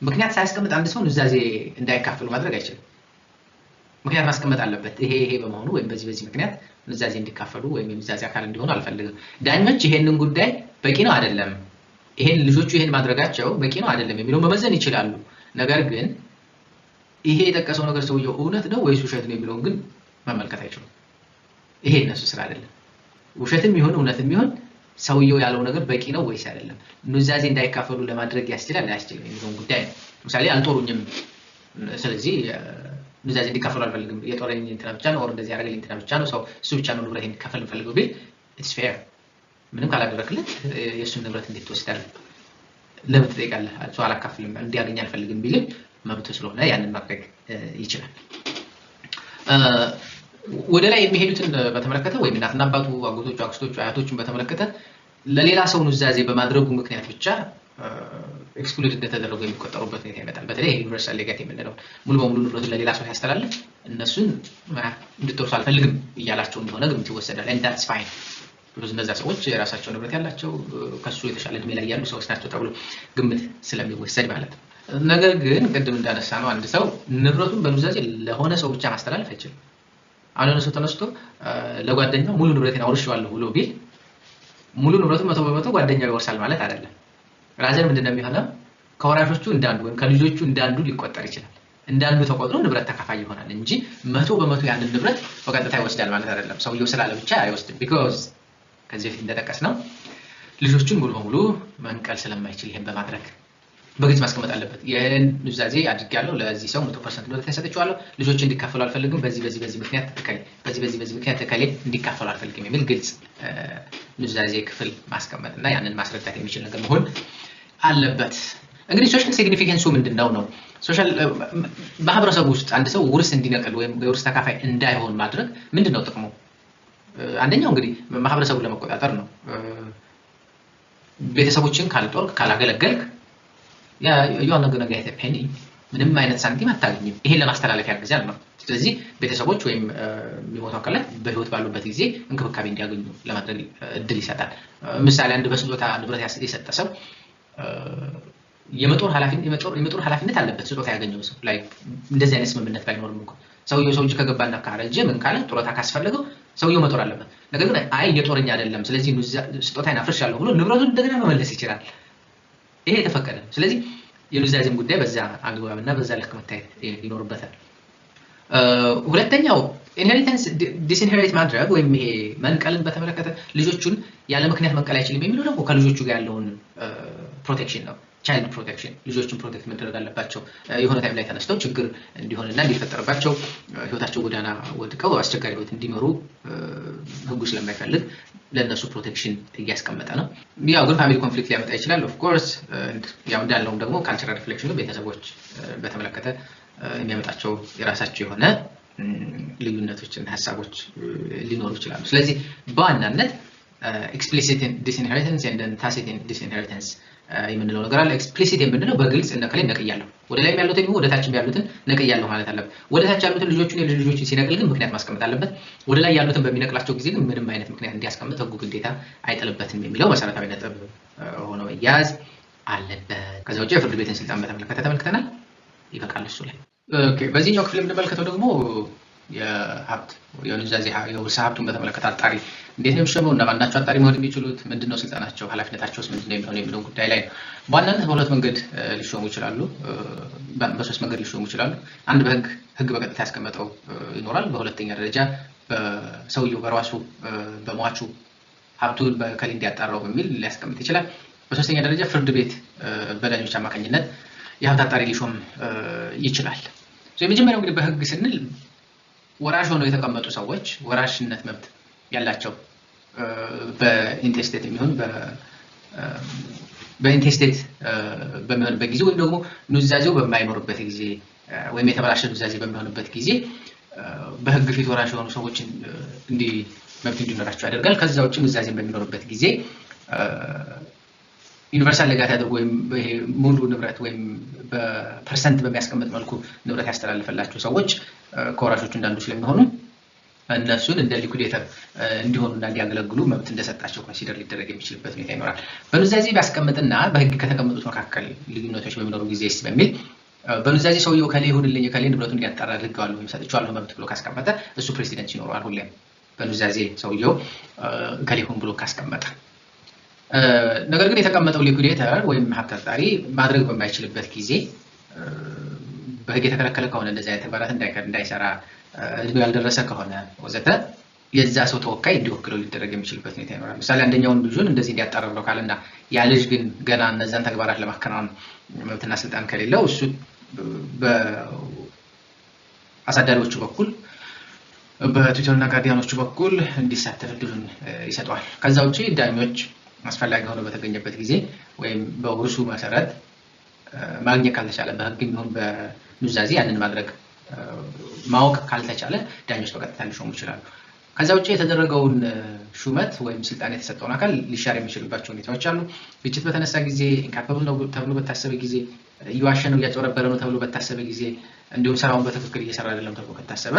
ምክንያት ሳያስቀምጥ አንድ ሰው ኑዛዜ እንዳይካፈሉ ማድረግ አይችልም። ምክንያት ማስቀመጥ አለበት። ይሄ በመሆኑ ወይም በዚህ ምክንያት ኑዛዜ እንዲካፈሉ ወይም የኑዛዜ አካል እንዲሆኑ አልፈልግም። ዳኞች ይሄንን ጉዳይ በቂ ነው አይደለም፣ ልጆቹ ይሄን ማድረጋቸው በቂ ነው አይደለም የሚለው መመዘን ይችላሉ። ነገር ግን ይሄ የጠቀሰው ነገር ሰውየው እውነት ነው ወይስ ውሸት ነው የሚለውን ግን መመልከት አይችሉም። ይሄ እነሱ ስራ አይደለም። ውሸትም ይሁን እውነትም ይሁን ሰውየው ያለው ነገር በቂ ነው ወይስ አይደለም፣ ኑዛዜ እንዳይካፈሉ ለማድረግ ያስችላል አያስችልም የሚለውን ጉዳይ ነው። ለምሳሌ አልጦሩኝም፣ ስለዚህ ኑዛዜ እንዲካፈሉ አልፈልግም፣ የጦረኝ እንትና ብቻ ነው፣ እንደዚህ ያደረገልኝ እንትና ብቻ ነው፣ እሱ ብቻ ነው ንብረት እንዲካፈል የምፈልገው ቢል ኢትስ ፌር። ምንም ካላደረክለት የእሱን ንብረት እንዴት ትወስዳለህ? ለምን ትጠይቃለህ? እሱ አላካፍልም እንዲያገኝ አልፈልግም ቢልም መብቱ ስለሆነ ያንን ማድረግ ይችላል። ወደ ላይ የሚሄዱትን በተመለከተ ወይም እናትና አባቱ፣ አጎቶቹ፣ አክስቶቹ፣ አያቶቹን በተመለከተ ለሌላ ሰው ኑዛዜ በማድረጉ ምክንያት ብቻ ኤክስክሉድ እንደተደረጉ የሚቆጠሩበት ሁኔታ ይመጣል። በተለይ ዩኒቨርሳል ሌጋቲ የምንለው ሙሉ በሙሉ ንብረቱን ለሌላ ሰው ሲያስተላልፍ እነሱን እንድትወርሱ አልፈልግም እያላቸው እንደሆነ ግምት ይወሰዳል። and that's fine። እነዛ ሰዎች የራሳቸው ንብረት ያላቸው ከሱ የተሻለ እድሜ ላይ ያሉ ሰዎች ናቸው ተብሎ ግምት ስለሚወሰድ ማለት ነው። ነገር ግን ቅድም እንዳነሳ ነው አንድ ሰው ንብረቱን በኑዛዜ ለሆነ ሰው ብቻ ማስተላለፍ አይችልም። አሁን እነሱ ተነስቶ ለጓደኛው ሙሉ ንብረቴን አውርሼዋለሁ ብሎ ቢል ሙሉ ንብረቱን 100% ጓደኛው ይወርሳል ማለት አይደለም። ራዘር ምንድነው የሚሆነው? ከወራሾቹ እንዳንዱ ወይም ከልጆቹ እንዳንዱ ሊቆጠር ይችላል። እንዳንዱ ተቆጥሮ ንብረት ተካፋይ ይሆናል እንጂ 100% ያንን ንብረት በቀጥታ ይወስዳል ማለት አይደለም። ሰውየው ስላለ ብቻ አይወስድም። ቢኮዝ ከዚህ በፊት እንደጠቀስነው ልጆቹን ሙሉ በሙሉ መንቀል ስለማይችል ይሄን በማድረግ በግልጽ ማስቀመጥ አለበት። ይሄን ኑዛዜ አድርጌያለሁ፣ ለዚህ ሰው 100% ንብረት ሰጥቼዋለሁ፣ ልጆች እንዲካፈሉ አልፈልግም፣ በዚህ ምክንያት ተከለ፣ በዚህ ምክንያት ተከለ እንዲካፈሉ አልፈልግም የሚል ግልጽ ኑዛዜ ክፍል ማስቀመጥ እና ያንን ማስረዳት የሚችል ነገር መሆን አለበት። እንግዲህ ሶሻል ሲግኒፊካንሱ ምንድነው ነው? ሶሻል ማህበረሰብ ውስጥ አንድ ሰው ውርስ እንዲነቅል ወይም የውርስ ተካፋይ እንዳይሆን ማድረግ ምንድነው ጥቅሙ? አንደኛው እንግዲህ ማህበረሰቡን ለመቆጣጠር ነው። ቤተሰቦችን ካልጦርክ ካላገለገልክ ያው ነገር ፔኒ ምንም አይነት ሳንቲም አታገኝም። ይሄን ለማስተላለፍ ያግዛል ነው። ስለዚህ ቤተሰቦች ወይም የሚሞተው አካላት በህይወት ባሉበት ጊዜ እንክብካቤ እንዲያገኙ ለማድረግ እድል ይሰጣል። ምሳሌ አንድ በስጦታ ንብረት የሰጠ ሰው የመጦር ኃላፊነት አለበት። ስጦታ ያገኘው ሰው ላይ እንደዚህ አይነት ስምምነት ባይኖርም እንኳን ሰው እጅ ከገባና ካረጀ ምን ካለ ጡረታ ካስፈለገው ሰውየው መጦር አለበት። ነገር ግን አይ የጦረኛ አይደለም ስለዚህ ስጦታዬን አፍርሻለሁ ብሎ ንብረቱን እንደገና መመለስ ይችላል። ይሄ የተፈቀደ። ስለዚህ የኑዛዜም ጉዳይ በዛ አግባብና በዛ ልክ መታየት ይኖርበታል። ሁለተኛው ኢንሄሪታንስ ዲስኢንሄሪት ማድረግ ወይም ይሄ መንቀልን በተመለከተ ልጆቹን ያለ ምክንያት መንቀል አይችልም የሚለው ደግሞ ከልጆቹ ጋር ያለውን ፕሮቴክሽን ነው። ቻይልድ ፕሮቴክሽን፣ ልጆችን ፕሮቴክት መደረግ አለባቸው። የሆነ ታይም ላይ ተነስተው ችግር እንዲሆንና እንዲፈጠርባቸው ህይወታቸው ጎዳና ወድቀው አስቸጋሪ ህይወት እንዲመሩ ህጉ ስለማይፈልግ ለነሱ ፕሮቴክሽን እያስቀመጠ ነው። ያው ግን ፋሚሊ ኮንፍሊክት ሊያመጣ ይችላል። ኦፍ ኮርስ ያው እንዳለውም ደግሞ ካልቸራል ሪፍሌክሽኑ ቤተሰቦች በተመለከተ የሚያመጣቸው የራሳቸው የሆነ ልዩነቶችና ሀሳቦች ሊኖሩ ይችላሉ። ስለዚህ በዋናነት ኤክስፕሊሲት ዲስኢንሄሪታንስ and ታሲት ዲስኢንሄሪታንስ የምንለው ነገር አለ። ኤክስፕሊሲት የምንለው በግልጽ ነቀለ ነቅያለሁ፣ ወደ ላይ ያሉትን ይሁን ወደ ታችም ያሉትን ነቅያለሁ ማለት አለበት። ወደ ታች ያሉትን ልጆችን ሲነቅል ግን ምክንያት ማስቀመጥ አለበት። ወደ ላይ ያሉትን በሚነቅላቸው ጊዜ ግን ምንም አይነት ምክንያት እንዲያስቀምጥ ህጉ ግዴታ አይጥልበትም የሚለው መሰረታዊ ነጥብ ሆኖ መያዝ አለበት። ከዛ ውጪ የፍርድ ቤትን ስልጣን በተመለከተ ተመልክተናል። ይበቃል እሱ ላይ። ኦኬ፣ በዚህኛው ክፍል የምንመለከተው ደግሞ የሀብት የኑዛዜ የውርስ ሀብቱን በተመለከተ አጣሪ እንዴት ነው የሚሾመው? እነማን ናቸው አጣሪ መሆን የሚችሉት? ምንድነው ስልጣናቸው? ኃላፊነታቸውስ ምንድነው የሚለው ጉዳይ ላይ ነው። በዋናነት በሁለት መንገድ ሊሾሙ ይችላሉ፣ በሶስት መንገድ ሊሾሙ ይችላሉ። አንድ ህግ በቀጥታ ያስቀመጠው ይኖራል። በሁለተኛ ደረጃ በሰውየው በራሱ በሟቹ ሀብቱን በከሌ እንዲያጣራው በሚል ሊያስቀምጥ ይችላል። በሶስተኛ ደረጃ ፍርድ ቤት በዳኞች አማካኝነት የሀብት አጣሪ ሊሾም ይችላል። የመጀመሪያው እንግዲህ በህግ ስንል ወራሽ ሆነው የተቀመጡ ሰዎች ወራሽነት መብት ያላቸው በኢንቴስቴት የሚሆን በኢንቴስቴት በሚሆንበት ጊዜ ወይም ደግሞ ኑዛዜው በማይኖርበት ጊዜ ወይም የተበላሸ ኑዛዜ በሚሆንበት ጊዜ በህግ ፊት ወራሽ የሆኑ ሰዎችን መብት እንዲኖራቸው ያደርጋል። ከዛ ውጭ ኑዛዜ በሚኖርበት ጊዜ ዩኒቨርሳል ሌጋሲ አድርጎ ወይም ሙሉ ንብረት ወይም በፐርሰንት በሚያስቀምጥ መልኩ ንብረት ያስተላልፈላቸው ሰዎች ከወራሾቹ እንዳንዱ ስለሚሆኑ እነሱን እንደ ሊኩዴተር እንዲሆኑና እንዲያገለግሉ መብት እንደሰጣቸው ኮንሲደር ሊደረግ የሚችልበት ሁኔታ ይኖራል። በኑዛዜ ቢያስቀምጥና በህግ ከተቀመጡት መካከል ልዩነቶች በሚኖሩ ጊዜስ በሚል በኑዛዜ ሰውየው ከሌ ይሁንልኝ ከሌ ንብረቱን እንዲያጣራ አድርገዋለሁ ወይም ሰጥቼዋለሁ መብት ብሎ ካስቀመጠ እሱ ፕሬሲደንስ ይኖረዋል። ሁሌም በኑዛዜ ሰውየው ከሌ ይሁን ብሎ ካስቀመጠ። ነገር ግን የተቀመጠው ሊኩዴተር ወይም ሀብት አጣሪ ማድረግ በማይችልበት ጊዜ በህግ የተከለከለ ከሆነ እንደዚህ አይነት ተግባራት እንዳይሰራ እድሜው ያልደረሰ ከሆነ ወዘተ የዛ ሰው ተወካይ እንዲወክለው ሊደረግ የሚችልበት ሁኔታ ይኖራል። ምሳሌ አንደኛውን ልጁን እንደዚህ እንዲያጣራ ብለው ካለና ያ ልጅ ግን ገና እነዛን ተግባራት ለማከናወን መብትና ስልጣን ከሌለው እሱ በአሳዳሪዎቹ በኩል በቱተርና ጋርዲያኖቹ በኩል እንዲሳተፍ እድሉን ይሰጠዋል። ከዛ ውጪ ዳኞች አስፈላጊ ሆኖ በተገኘበት ጊዜ ወይም በውርሱ መሰረት ማግኘት ካልተቻለ በህግ የሚሆን በኑዛዜ ያንን ማድረግ ማወቅ ካልተቻለ ዳኞች በቀጥታ ሊሾሙ ይችላሉ። ከዛ ውጪ የተደረገውን ሹመት ወይም ስልጣን የተሰጠውን አካል ሊሻር የሚችልባቸው ሁኔታዎች አሉ። ግጭት በተነሳ ጊዜ፣ ኢንካፓብል ነው ተብሎ በታሰበ ጊዜ፣ እየዋሸ ነው እያጭበረበረ ነው ተብሎ በታሰበ ጊዜ፣ እንዲሁም ስራውን በትክክል እየሰራ አይደለም ተብሎ ከታሰበ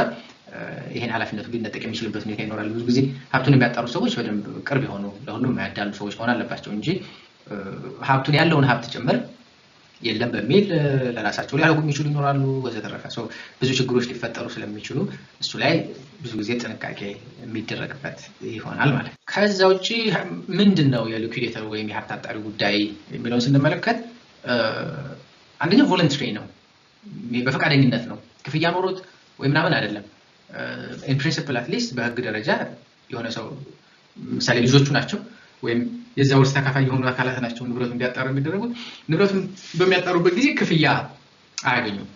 ይሄን ኃላፊነቱ ሊነጠቅ የሚችልበት ሁኔታ ይኖራል። ብዙ ጊዜ ሀብቱን የሚያጣሩ ሰዎች በደንብ ቅርብ የሆኑ ለሁሉም የማያዳሉ ሰዎች መሆን አለባቸው እንጂ ሀብቱን ያለውን ሀብት ጭምር የለም በሚል ለራሳቸው ሊያደርጉ የሚችሉ ይኖራሉ ወዘተረፈ። ብዙ ችግሮች ሊፈጠሩ ስለሚችሉ እሱ ላይ ብዙ ጊዜ ጥንቃቄ የሚደረግበት ይሆናል ማለት ነው። ከዛ ውጪ ምንድነው የሊኩዊዴተር ወይም የሀብት አጣሪ ጉዳይ የሚለውን ስንመለከት አንደኛው ቮለንተሪ ነው፣ በፈቃደኝነት ነው፣ ክፍያ ኖሮት ወይ ምናምን አይደለም። ኢን ፕሪንሲፕል አትሊስት በህግ ደረጃ የሆነ ሰው ምሳሌ ልጆቹ ናቸው ወይም የዛ ውርስ ተካፋይ የሆኑ አካላት ናቸው ንብረቱን እንዲያጣሩ የሚደረጉት። ንብረቱን በሚያጣሩበት ጊዜ ክፍያ አያገኙም።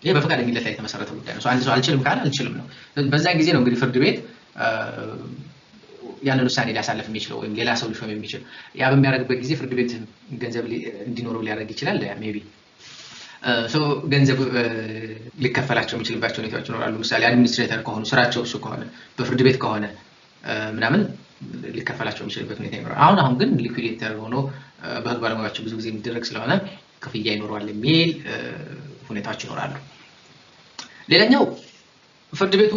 ይሄ በፈቃደኝነት ላይ የተመሰረተ ጉዳይ ነው። አንድ ሰው አልችልም ካለ አልችልም ነው። በዛ ጊዜ ነው እንግዲህ ፍርድ ቤት ያንን ውሳኔ ሊያሳልፍ የሚችለው ወይም ሌላ ሰው ሊሾም የሚችል። ያ በሚያደርግበት ጊዜ ፍርድ ቤት ገንዘብ እንዲኖረው ሊያደርግ ይችላል። ሜቢ ገንዘብ ሊከፈላቸው የሚችልባቸው ሁኔታዎች ይኖራሉ። ምሳሌ አድሚኒስትሬተር ከሆኑ ስራቸው እሱ ከሆነ በፍርድ ቤት ከሆነ ምናምን ሊከፈላቸው የሚችልበት ሁኔታ ይኖራል። አሁን ግን ሊኩዊዴተር ሆኖ በህግ ባለሙያዎች ብዙ ጊዜ የሚደረግ ስለሆነ ክፍያ ይኖረዋል የሚል ሁኔታዎች ይኖራሉ። ሌላኛው ፍርድ ቤቱ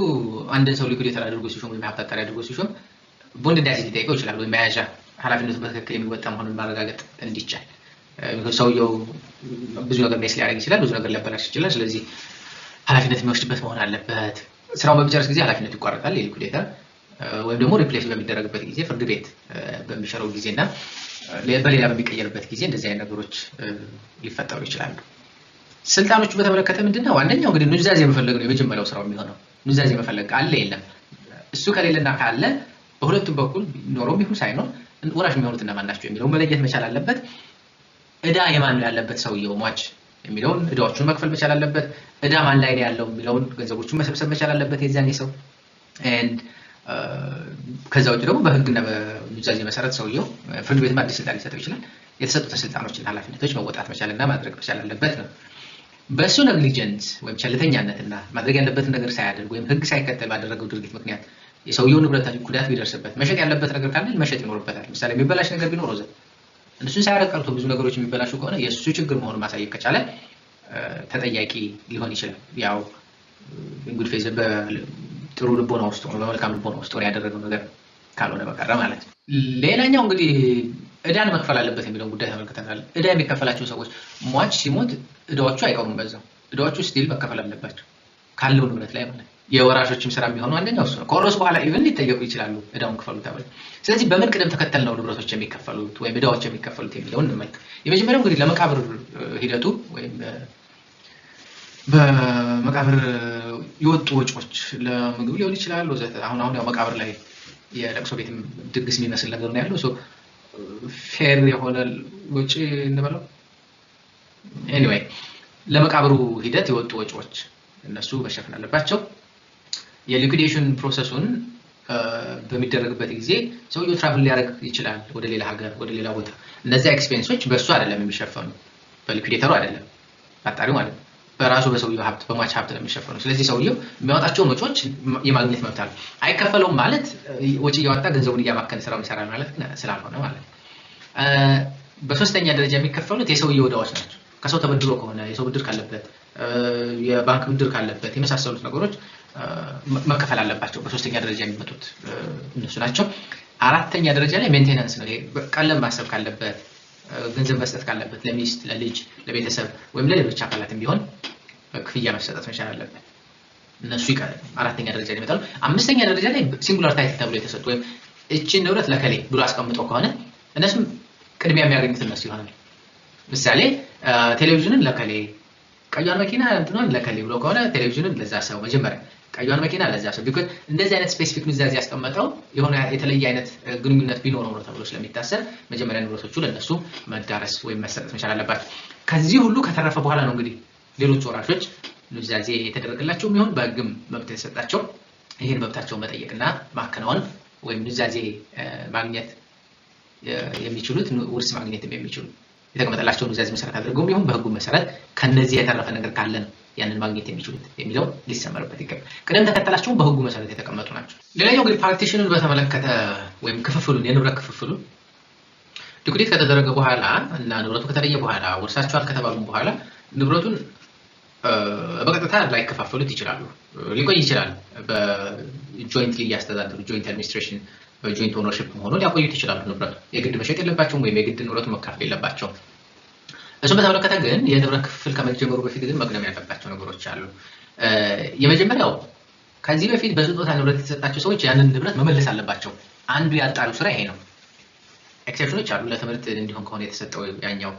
አንድን ሰው ሊኩዊዴተር አድርጎ ሲሾም ወይም ሀብት አጣሪ አድርጎ ሲሾም ቦንድ እንዳያዝ ሊጠይቀው ይችላል፣ ወይም መያዣ ኃላፊነቱን በትክክል የሚወጣ መሆኑን ማረጋገጥ እንዲቻል። ሰውየው ብዙ ነገር ሜስ ሊያደርግ ይችላል፣ ብዙ ነገር ሊያበላሽ ይችላል። ስለዚህ ኃላፊነት የሚወስድበት መሆን አለበት። ስራውን በሚጨርስ ጊዜ ኃላፊነቱ ይቋረጣል የሊኩዊዴተር ወይም ደግሞ ሪፕሌስ በሚደረግበት ጊዜ ፍርድ ቤት በሚሸረው ጊዜና በሌላ በሚቀየርበት ጊዜ እንደዚህ አይነት ነገሮች ሊፈጠሩ ይችላሉ። ስልጣኖቹ በተመለከተ ምንድነው? አንደኛው እንግዲህ ኑዛዜ መፈለግ ነው የመጀመሪያው ስራው የሚሆነው። ኑዛዜ መፈለግ አለ የለም። እሱ ከሌለና ካለ በሁለቱም በኩል ኖሮም ይሁን ሳይኖር ወራሽ የሚሆኑት እነማን ናቸው የሚለው መለየት መቻል አለበት። እዳ የማን ነው ያለበት ሰውየው ሟች የሚለውን እዳዎቹን መክፈል መቻል አለበት። እዳ ማን ላይ ነው ያለው የሚለውን ገንዘቦቹን መሰብሰብ መቻል አለበት የዛኔ ሰው። ከዛ ውጭ ደግሞ በህግና በኑዛዜ መሰረት ሰውየው ፍርድ ቤት አዲስ ስልጣን ሊሰጠው ይችላል። የተሰጡት ስልጣኖችና ኃላፊነቶች መወጣት መቻልና ማድረግ መቻል አለበት ነው። በእሱ ነግሊጀንስ ወይም ቸልተኛነትና ማድረግ ያለበትን ነገር ሳያደርግ ወይም ህግ ሳይከተል ባደረገው ድርጊት ምክንያት የሰውየው ንብረት ጉዳት ቢደርስበት መሸጥ ያለበት ነገር ካለ መሸጥ ይኖርበታል። ምሳሌ የሚበላሽ ነገር ቢኖር እሱን ሳያደርግ ቀርቶ ብዙ ነገሮች የሚበላሹ ከሆነ የእሱ ችግር መሆኑን ማሳየት ከቻለ ተጠያቂ ሊሆን ይችላል። ያው እንግዲህ ፌዝ ጥሩ ልቦና ውስጥ ነው በመልካም ልቦና ውስጥ ነው ያደረገው ነገር ካልሆነ በቀረ ማለት ነው። ሌላኛው እንግዲህ እዳን መክፈል አለበት የሚለውን ጉዳይ ተመልክተናል። እዳ የሚከፈላቸው ሰዎች ሟች ሲሞት እዳዎቹ አይቀሩም። በዛው እዳዎቹ ስቲል መከፈል አለባቸው ካለው ንብረት ላይ ማለት ነው። የወራሾችም ስራ የሚሆነው አንደኛው እሱ ነው። ከወረሱ በኋላ ኢቭን ሊጠየቁ ይችላሉ እዳውን ክፈሉ ተብለው። ስለዚህ በምን ቅደም ተከተል ነው ንብረቶች የሚከፈሉት ወይም እዳዎች የሚከፈሉት የሚለውን እንመልከት። የመጀመሪያው እንግዲህ ለመቃብር ሂደቱ ወይም በመቃብር የወጡ ወጪዎች ለምግብ ሊሆን ይችላል ወዘተ። አሁን ያው መቃብር ላይ የለቅሶ ቤትም ድግስ የሚመስል ነገር ነው ያለው። ፌር የሆነ ወጪ እንበለው። ኤኒዌይ ለመቃብሩ ሂደት የወጡ ወጪዎች እነሱ መሸፈን አለባቸው። የሊኩዊዴሽን ፕሮሰሱን በሚደረግበት ጊዜ ሰውየው ትራቭል ሊያደርግ ይችላል ወደ ሌላ ሀገር፣ ወደ ሌላ ቦታ። እነዚያ ኤክስፔንሶች በእሱ አይደለም የሚሸፈኑ፣ በሊኩዊዴተሩ አይደለም፣ አጣሪው ማለት ነው። በራሱ በሰውየው ሀብት በሟች ሀብት ነው የሚሸፈኑ። ስለዚህ ሰውየው የሚያወጣቸውን ወጪዎች የማግኘት መብት አለው። አይከፈለውም ማለት ወጪ እያወጣ ገንዘቡን እያባከነ ስራውን ይሰራል ማለት ስላልሆነ ማለት ነው። በሶስተኛ ደረጃ የሚከፈሉት የሰውየው ዕዳዎች ናቸው። ከሰው ተበድሮ ከሆነ የሰው ብድር ካለበት፣ የባንክ ብድር ካለበት የመሳሰሉት ነገሮች መከፈል አለባቸው። በሶስተኛ ደረጃ የሚመጡት እነሱ ናቸው። አራተኛ ደረጃ ላይ ሜንቴናንስ ነው። ቀለም ማሰብ ካለበት፣ ገንዘብ መስጠት ካለበት ለሚስት፣ ለልጅ፣ ለቤተሰብ ወይም ለሌሎች አካላትም ቢሆን ክፍያ መሰጠት መቻል አለበት። እነሱ አራተኛ ደረጃ ላይ ይመጣሉ። አምስተኛ ደረጃ ላይ ሲንጉላር ታይትል ተብሎ የተሰጡ ወይም እቺን ንብረት ለከሌ ብሎ አስቀምጠው ከሆነ እነሱም ቅድሚያ የሚያገኙት እነሱ ይሆናል። ምሳሌ ቴሌቪዥንን ለከሌ፣ ቀዩን መኪና እንትኑን ለከሌ ብሎ ከሆነ ቴሌቪዥኑን ለዛ ሰው መጀመሪያ ቀዩን መኪና ለዛ ሰው ቢኮዝ እንደዚህ አይነት ስፔሲፊክ ኑዛዜ ያስቀመጠው የሆነ የተለየ አይነት ግንኙነት ቢኖረው ነው ተብሎ ስለሚታሰብ መጀመሪያ ንብረቶቹ ለነሱ መዳረስ ወይም መሰጠት መቻል አለባቸው። ከዚህ ሁሉ ከተረፈ በኋላ ነው እንግዲህ ሌሎች ወራሾች ኑዛዜ የተደረገላቸው የሚሆን በህግም መብት የተሰጣቸው ይሄን መብታቸውን መጠየቅና ማከናወን ወይም ኑዛዜ ማግኘት የሚችሉት ውርስ ማግኘት የሚችሉ የተቀመጠላቸው ኑዛዜ መሰረት አድርገው ቢሆን በህጉ መሰረት ከነዚህ የተረፈ ነገር ካለ ነው ያንን ማግኘት የሚችሉት የሚለው ሊሰመርበት ይገባል። ቅደም ተከተላቸው በህጉ መሰረት የተቀመጡ ናቸው። ሌላኛው እንግዲህ ፓርቲሽኑን በተመለከተ ወይም ክፍፍሉን የንብረት ክፍፍሉን ዲክሪት ከተደረገ በኋላ እና ንብረቱ ከተለየ በኋላ ወርሳቸዋል ከተባሉ በኋላ ንብረቱን በቀጥታ ላይከፋፈሉት ይችላሉ። ሊቆይ ይችላል። በጆይንትሊ ያስተዳደሩ ጆይንት አድሚኒስትሬሽን በጆይንት ኦነርሺፕ ሆኖ ሊያቆዩት ይችላሉ። ንብረቱ የግድ መሸጥ የለባቸውም ወይም የግድ ንብረቱ መካፈል የለባቸውም። እሱን በተመለከተ ግን የንብረት ክፍል ከመጀመሩ በፊት ግን መቅደም ያለባቸው ነገሮች አሉ። የመጀመሪያው ከዚህ በፊት በስጦታ ንብረት የተሰጣቸው ሰዎች ያንን ንብረት መመለስ አለባቸው። አንዱ ያጣሩ ስራ ይሄ ነው። ኤክሴፕሽኖች አሉ። ለትምህርት እንዲሆን ከሆነ የተሰጠው ያኛው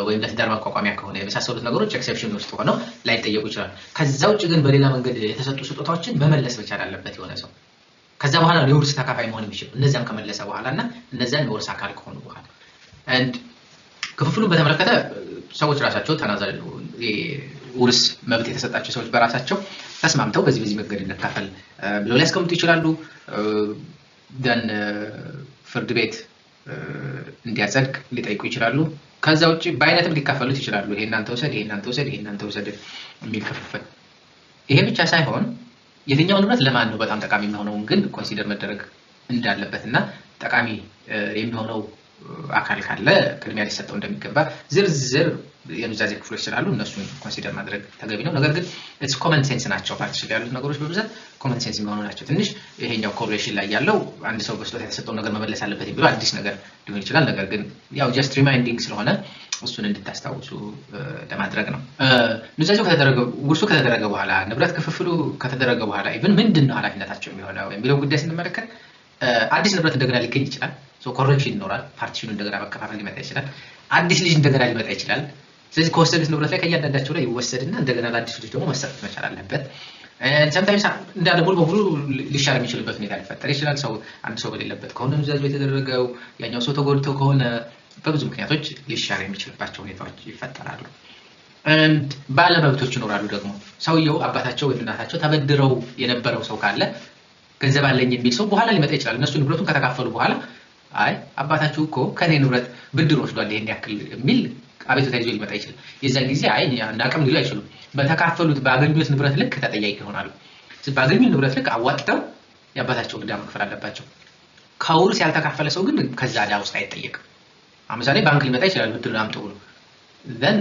ወይም ለትዳር ማቋቋሚያ ከሆነ የመሳሰሉት ነገሮች ኤክሴፕሽን ውስጥ ሆነው ላይጠየቁ ይችላል። ከዛ ውጭ ግን በሌላ መንገድ የተሰጡ ስጦታዎችን መመለስ መቻል አለበት የሆነ ሰው። ከዛ በኋላ የውርስ ተካፋይ መሆን የሚችል እነዚያን ከመለሰ በኋላ እና እነዚያን የውርስ አካል ከሆኑ በኋላ ክፍፍሉን በተመለከተ ሰዎች ራሳቸው ተናዛዥ ውርስ መብት የተሰጣቸው ሰዎች በራሳቸው ተስማምተው በዚህ መንገድ እንካፈል ብለው ሊያስቀምጡ ይችላሉ። ደን ፍርድ ቤት እንዲያጸድቅ ሊጠይቁ ይችላሉ። ከዛ ውጭ በአይነትም ሊካፈሉት ይችላሉ። ይሄ እናንተ ወሰድ፣ ይሄ እናንተ ወሰድ፣ ይሄ እናንተ ወሰድ የሚል ክፍፍል። ይሄ ብቻ ሳይሆን የትኛው ንብረት ለማን ነው በጣም ጠቃሚ የሚሆነውን ግን ኮንሲደር መደረግ እንዳለበትና ጠቃሚ የሚሆነው አካል ካለ ቅድሚያ ሊሰጠው እንደሚገባ ዝርዝር የኑዛዜ ክፍሎች ስላሉ እነሱን ኮንሲደር ማድረግ ተገቢ ነው። ነገር ግን ኢትስ ኮመን ሴንስ ናቸው። ፓርቲሽን ያሉት ነገሮች በብዛት ኮመን ሴንስ የሚሆኑ ናቸው። ትንሽ ይሄኛው ኮርፖሬሽን ላይ ያለው አንድ ሰው በስጦታ የተሰጠውን ነገር መመለስ አለበት የሚለው አዲስ ነገር ሊሆን ይችላል። ነገር ግን ያው ጀስት ሪማይንዲንግ ስለሆነ እሱን እንድታስታውሱ ለማድረግ ነው። ኑዛዜው ውርሱ ከተደረገ በኋላ ንብረት ክፍፍሉ ከተደረገ በኋላ ኢቭን ምንድነው ኃላፊነታቸው የሚሆነው የሚለው ጉዳይ ስንመለከት አዲስ ንብረት እንደገና ሊገኝ ይችላል። ኮረክሽን ይኖራል። ፓርቲሽኑ እንደገና መከፋፈል ሊመጣ ይችላል። አዲስ ልጅ እንደገና ሊመጣ ይችላል። ስለዚህ ከወሰዱት ንብረት ላይ ከእያንዳንዳቸው ላይ ይወሰድና እንደገና ለአዲስ ልጅ ደግሞ መሰጠት መቻል አለበት። ሰምታይምስ እንዳለ ሙሉ በሙሉ ሊሻር የሚችልበት ሁኔታ ሊፈጠር ይችላል። አንድ ሰው በሌለበት ከሆነ ኑዛዜው የተደረገው ያኛው ሰው ተጎድቶ ከሆነ በብዙ ምክንያቶች ሊሻር የሚችልባቸው ሁኔታዎች ይፈጠራሉ። ባለመብቶች ይኖራሉ። ደግሞ ሰውየው አባታቸው ወይ እናታቸው ተበድረው የነበረው ሰው ካለ ገንዘብ አለኝ የሚል ሰው በኋላ ሊመጣ ይችላል። እነሱ ንብረቱን ከተካፈሉ በኋላ አይ አባታችሁ እኮ ከኔ ንብረት ብድር ወስዷል ይሄን ያክል የሚል አቤቱታ ይዞ ሊመጣ ይችላል። የዛን ጊዜ አይ እናቀም ሊሉ አይችሉም። በተካፈሉት ባገኙት ንብረት ልክ ተጠያቂ ይሆናሉ። ባገኙት ንብረት ልክ አዋጥተው የአባታቸው ዕዳ መክፈል አለባቸው። ከውርስ ያልተካፈለ ሰው ግን ከዛ ዕዳ ውስጥ አይጠየቅም። ለምሳሌ ባንክ ሊመጣ ይችላል ብድር አምጡ ብሎ then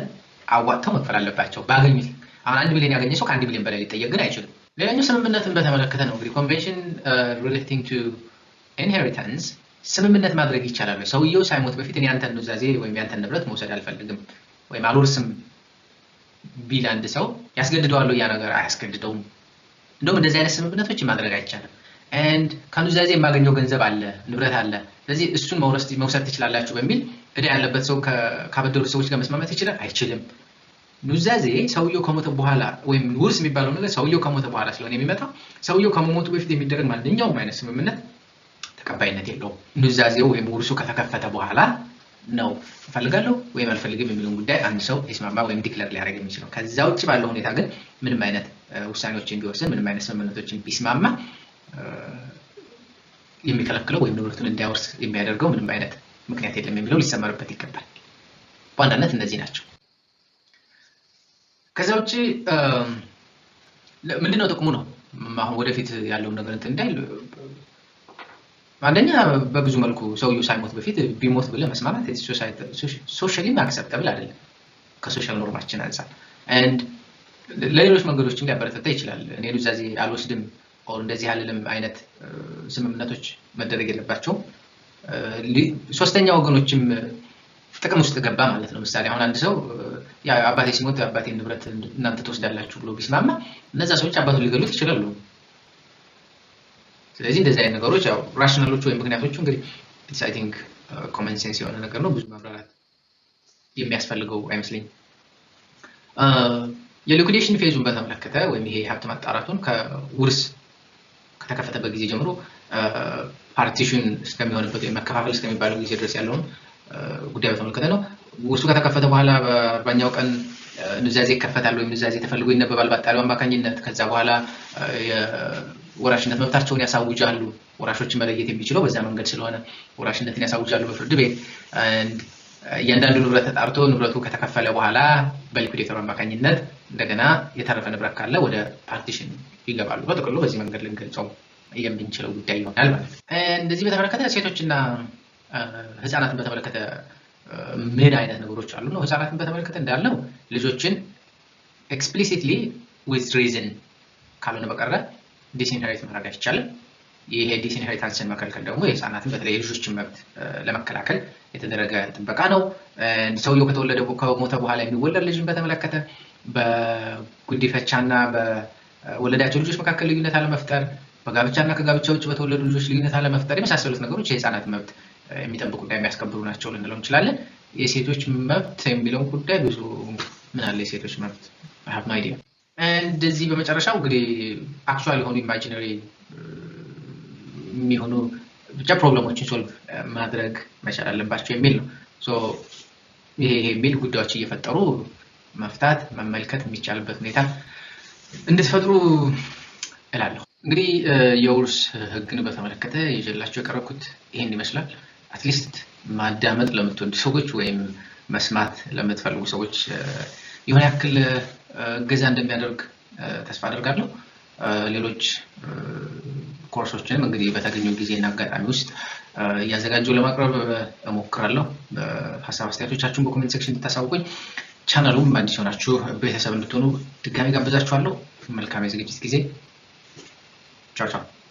አዋጥተው መክፈል አለባቸው ባገኙት። አሁን 1 ሚሊዮን ያገኘ ሰው ከ1 ሚሊዮን በላይ ሊጠየቅ ግን አይችልም። ሌላኛው ስምምነትን በተመለከተ ነው። እንግዲህ ኮንቬንሽን ሪሌቲንግ ቱ ኢንሄሪታንስ ስምምነት ማድረግ ይቻላል። ሰውየው ሳይሞት በፊት እኔ አንተን ኑዛዜ ወይም ያንተን ንብረት መውሰድ አልፈልግም ወይም አልወርስም ቢል አንድ ሰው ያስገድደዋል። ያ ነገር አያስገድደውም። እንደውም እንደዚህ አይነት ስምምነቶች ማድረግ አይቻልም። and ከኑዛዜ የማገኘው ገንዘብ አለ፣ ንብረት አለ፣ ስለዚህ እሱን መውሰድ ትችላላችሁ በሚል እዳ ያለበት ሰው ካበደሩ ሰዎች ጋር መስማማት ይችላል? አይችልም። ኑዛዜ ሰውየው ከሞተ በኋላ ወይም ውርስ የሚባለው ነገር ሰውየው ከሞተ በኋላ ስለሆነ የሚመጣው ሰውየው ከመሞቱ በፊት የሚደረግ ማንኛውም አይነት ስምምነት ተቀባይነት የለውም። ኑዛዜው ወይም ውርሱ ከተከፈተ በኋላ ነው እፈልጋለሁ ወይም አልፈልግም የሚለውን ጉዳይ አንድ ሰው ሊስማማ ወይም ዲክለር ሊያደርግ የሚችለው። ከዛ ውጭ ባለው ሁኔታ ግን ምንም አይነት ውሳኔዎችን ቢወስን ምንም አይነት ስምምነቶችን ቢስማማ የሚከለክለው ወይም ንብረቱን እንዳይወርስ የሚያደርገው ምንም አይነት ምክንያት የለም የሚለው ሊሰመርበት ይገባል። በዋናነት እነዚህ ናቸው። ከዛ ውጭ ምንድነው ጥቅሙ ነው? አሁን ወደፊት ያለውን ነገር እንትን እንዳይል አንደኛ በብዙ መልኩ ሰውየው ሳይሞት በፊት ቢሞት ብለ መስማማት ሶሻሊ አክሰፕታብል አይደለም ከሶሻል ኖርማችን አንፃር and ለሌሎች መንገዶችም ሊያበረታታ ይችላል። እኔ ኑዛዜ አልወስድም ኦር እንደዚህ ያለለም አይነት ስምምነቶች መደረግ የለባቸውም። ሶስተኛ ወገኖችም ጥቅም ውስጥ ገባ ማለት ነው። ምሳሌ አሁን አንድ ሰው ያ አባቴ ሲሞት አባቴን ንብረት እናንተ ተወስዳላችሁ ብሎ ቢስማማ እነዛ ሰዎች አባቱን ሊገሉት ይችላሉ። ስለዚህ እንደዚህ አይነት ነገሮች ያው ራሽናሎቹ ወይ ምክንያቶቹ እንግዲህ I think common sense የሆነ ነገር ነው። ብዙ ማብራራት የሚያስፈልገው አይመስለኝም። የሊኩዴሽን ፌዙን በተመለከተ ወይም ይሄ ሀብት ማጣራቱን ከውርስ ከተከፈተበት ጊዜ ጀምሮ ፓርቲሽን እስከሚሆንበት ወይም መከፋፈል እስከሚባለው ጊዜ ድረስ ያለውን ጉዳይ በተመለከተ ነው። ውርሱ ከተከፈተ በኋላ በ40ኛው ቀን ኑዛዜ ይከፈታል ወይም ኑዛዜ ተፈልጎ ይነበባል በአጣሪው አማካኝነት። ከዛ በኋላ የወራሽነት መብታቸውን ያሳውጃሉ። ወራሾችን መለየት የሚችለው በዛ መንገድ ስለሆነ ወራሽነትን ያሳውጃሉ በፍርድ ቤት። እያንዳንዱ ንብረት ተጣርቶ ንብረቱ ከተከፈለ በኋላ በሊኩዴተሩ አማካኝነት እንደገና የተረፈ ንብረት ካለ ወደ ፓርቲሽን ይገባሉ። በጥቅሉ በዚህ መንገድ ልንገልጸው የምንችለው ጉዳይ ይሆናል ማለት ነው። እንደዚህ በተመለከተ ሴቶችና ህፃናትን በተመለከተ ምን አይነት ነገሮች አሉ ነው? ህፃናትን በተመለከተ እንዳልነው ልጆችን ኤክስፕሊሲትሊ ዊዝ ሪዝን ካልሆነ በቀረ ዲስኢንሄሪት ማድረግ አይቻልም። ይሄ ዲስኢንሄሪታንስን መከልከል ደግሞ የህፃናትን በተለይ የልጆችን መብት ለመከላከል የተደረገ ጥበቃ ነው። ሰውየው ከሞተ በኋላ የሚወለድ ልጅን በተመለከተ በጉዲፈቻና በወለዳቸው ልጆች መካከል ልዩነት አለመፍጠር፣ በጋብቻና ከጋብቻ ውጭ በተወለዱ ልጆች ልዩነት አለመፍጠር የመሳሰሉት ነገሮች የህፃናት መብት የሚጠብቁና የሚያስከብሩ ናቸው ልንለው እንችላለን። የሴቶች መብት የሚለውን ጉዳይ ብዙ ምን አለ የሴቶች መብት I have no idea። እንደዚህ በመጨረሻው እንግዲህ አክቹዋሊ የሆኑ ኢማጂነሪ የሚሆኑ ብቻ ፕሮብለሞችን ሶልቭ ማድረግ መቻል አለባቸው የሚል ነው። ይሄ የሚል ጉዳዮች እየፈጠሩ መፍታት መመልከት የሚቻልበት ሁኔታ እንድትፈጥሩ እላለሁ። እንግዲህ የውርስ ህግን በተመለከተ ይዤላችሁ የቀረብኩት ይሄን ይመስላል። አትሊስት ማዳመጥ ለምትወዱ ሰዎች ወይም መስማት ለምትፈልጉ ሰዎች የሆነ ያክል እገዛ እንደሚያደርግ ተስፋ አደርጋለሁ። ሌሎች ኮርሶችንም እንግዲህ በተገኘው ጊዜና አጋጣሚ ውስጥ እያዘጋጁ ለማቅረብ እሞክራለሁ። ሀሳብ አስተያየቶቻችሁን በኮሜንት ሴክሽን እንድታሳውቁኝ፣ ቻናሉም አዲስ ሆናችሁ ቤተሰብ እንድትሆኑ ድጋሚ ጋብዛችኋለሁ። መልካም የዝግጅት ጊዜ። ቻው ቻው።